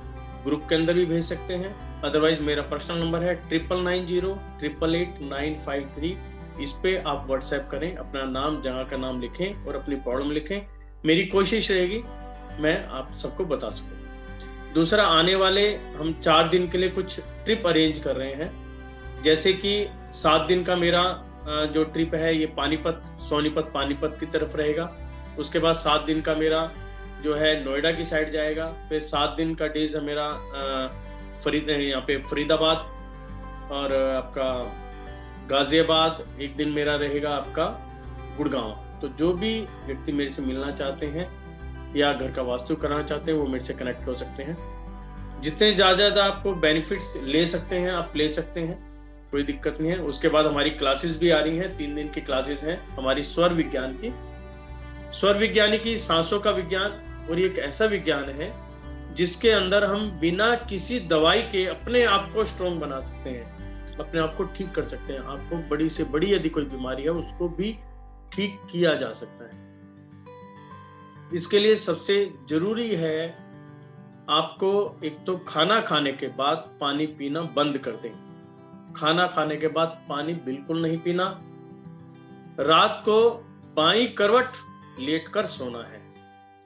ग्रुप के अंदर भी भेज सकते हैं। अदरवाइज मेरा पर्सनल नंबर है 9990888953। इस पे आप WhatsApp करें, अपना नाम, जगह का नाम लिखें और अपनी प्रॉब्लम लिखें। मेरी कोशिश रहेगी मैं आप सबको बता सकूं। दूसरा, आने वाले हम 4 दिन के लिए कुछ ट्रिप अरेंज कर रहे हैं। जैसे कि 7 दिन का मेरा जो ट्रिप है ये पानीपत, सोनीपत, पानीपत की तरफ रहेगा। उसके बाद 7 दिन का मेरा जो है नोएडा की साइड जाएगा। फिर 7 दिन का डेज है मेरा यहाँ पे फरीदाबाद और आपका गाजियाबाद। एक दिन मेरा रहेगा आपका गुड़गांव। तो जो भी व्यक्ति मेरे से मिलना चाहते हैं या घर का वास्तु कराना चाहते हैं वो मेरे से कनेक्ट हो सकते हैं। जितने ज्यादा आपको बेनिफिट्स ले सकते हैं आप ले सकते हैं, कोई दिक्कत नहीं है। उसके बाद हमारी क्लासेस भी आ रही हैं, 3 दिन की क्लासेस हैं हमारी स्वर विज्ञान की। स्वर विज्ञानी की सांसों का विज्ञान, और ये एक ऐसा विज्ञान है जिसके अंदर हम बिना किसी दवाई के अपने आप को स्ट्रॉन्ग बना सकते हैं, अपने आप को ठीक कर सकते हैं। आपको बड़ी से बड़ी यदि कोई बीमारी है उसको भी ठीक किया जा सकता है। इसके लिए सबसे जरूरी है आपको एक तो खाना खाने के बाद पानी पीना बंद कर दें। खाना खाने के बाद पानी बिल्कुल नहीं पीना। रात को बाईं करवट लेटकर सोना है।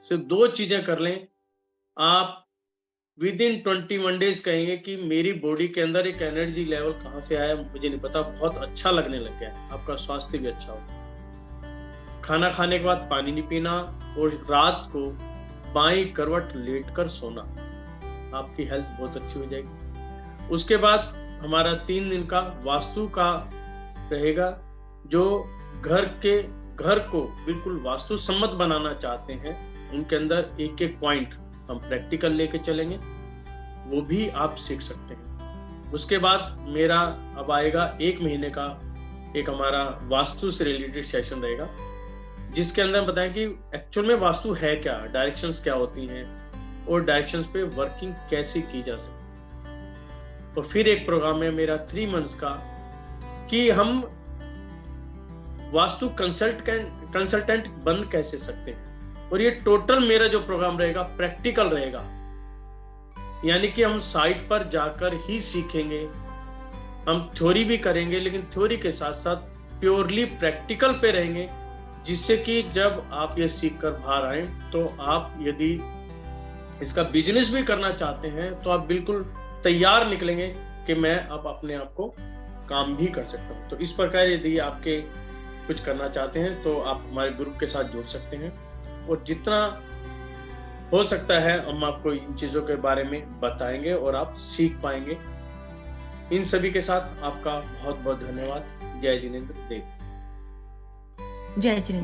सिर्फ 2 चीजें कर लें, आप विद इन 21 डेज कहेंगे कि मेरी बॉडी के अंदर एक एनर्जी लेवल कहां से आया मुझे नहीं पता, बहुत अच्छा लगने लग गया है। आपका स्वास्थ्य भी अच्छा होगा। खाना खाने के बाद पानी नहीं पीना और रात को बाईं करवट लेटकर सोना, आपकी हेल्थ बहुत अच्छी हो जाएगी। उसके बाद हमारा 3 दिन का वास्तु का रहेगा। जो घर को बिल्कुल वास्तु सम्मत बनाना चाहते हैं उनके अंदर एक पॉइंट हम प्रैक्टिकल लेके चलेंगे, वो भी आप सीख सकते हैं। उसके बाद मेरा अब आएगा 1 महीने का एक हमारा वास्तु से रिलेटेड सेशन रहेगा, जिसके अंदर बताएं कि एक्चुअल में वास्तु है क्या, डायरेक्शंस क्या होती हैं और डायरेक्शंस पे वर्किंग कैसे की जा सकती है। और फिर एक प्रोग्राम है मेरा 3 मंथ्स का कि हम वास्तु कंसल्टेंट बन कैसे सकते हैं। और ये टोटल मेरा जो प्रोग्राम रहेगा प्रैक्टिकल रहेगा, यानी कि हम साइट पर जाकर ही सीखेंगे। हम थ्योरी भी करेंगे लेकिन थ्योरी के साथ साथ प्योरली प्रैक्टिकल पे रहेंगे, जिससे कि जब आप ये सीख कर बाहर आए तो आप यदि इसका बिजनेस भी करना चाहते हैं तो आप बिल्कुल तैयार निकलेंगे कि मैं अब अपने आप को काम भी कर सकता हूँ। तो इस प्रकार यदि आपके कुछ करना चाहते हैं तो आप हमारे ग्रुप के साथ जुड़ सकते हैं, और जितना हो सकता है हम आपको इन चीजों के बारे में बताएंगे और आप सीख पाएंगे। इन सभी के साथ आपका बहुत बहुत धन्यवाद। जय जिनेंद्र देव। जय जिनेंद्र।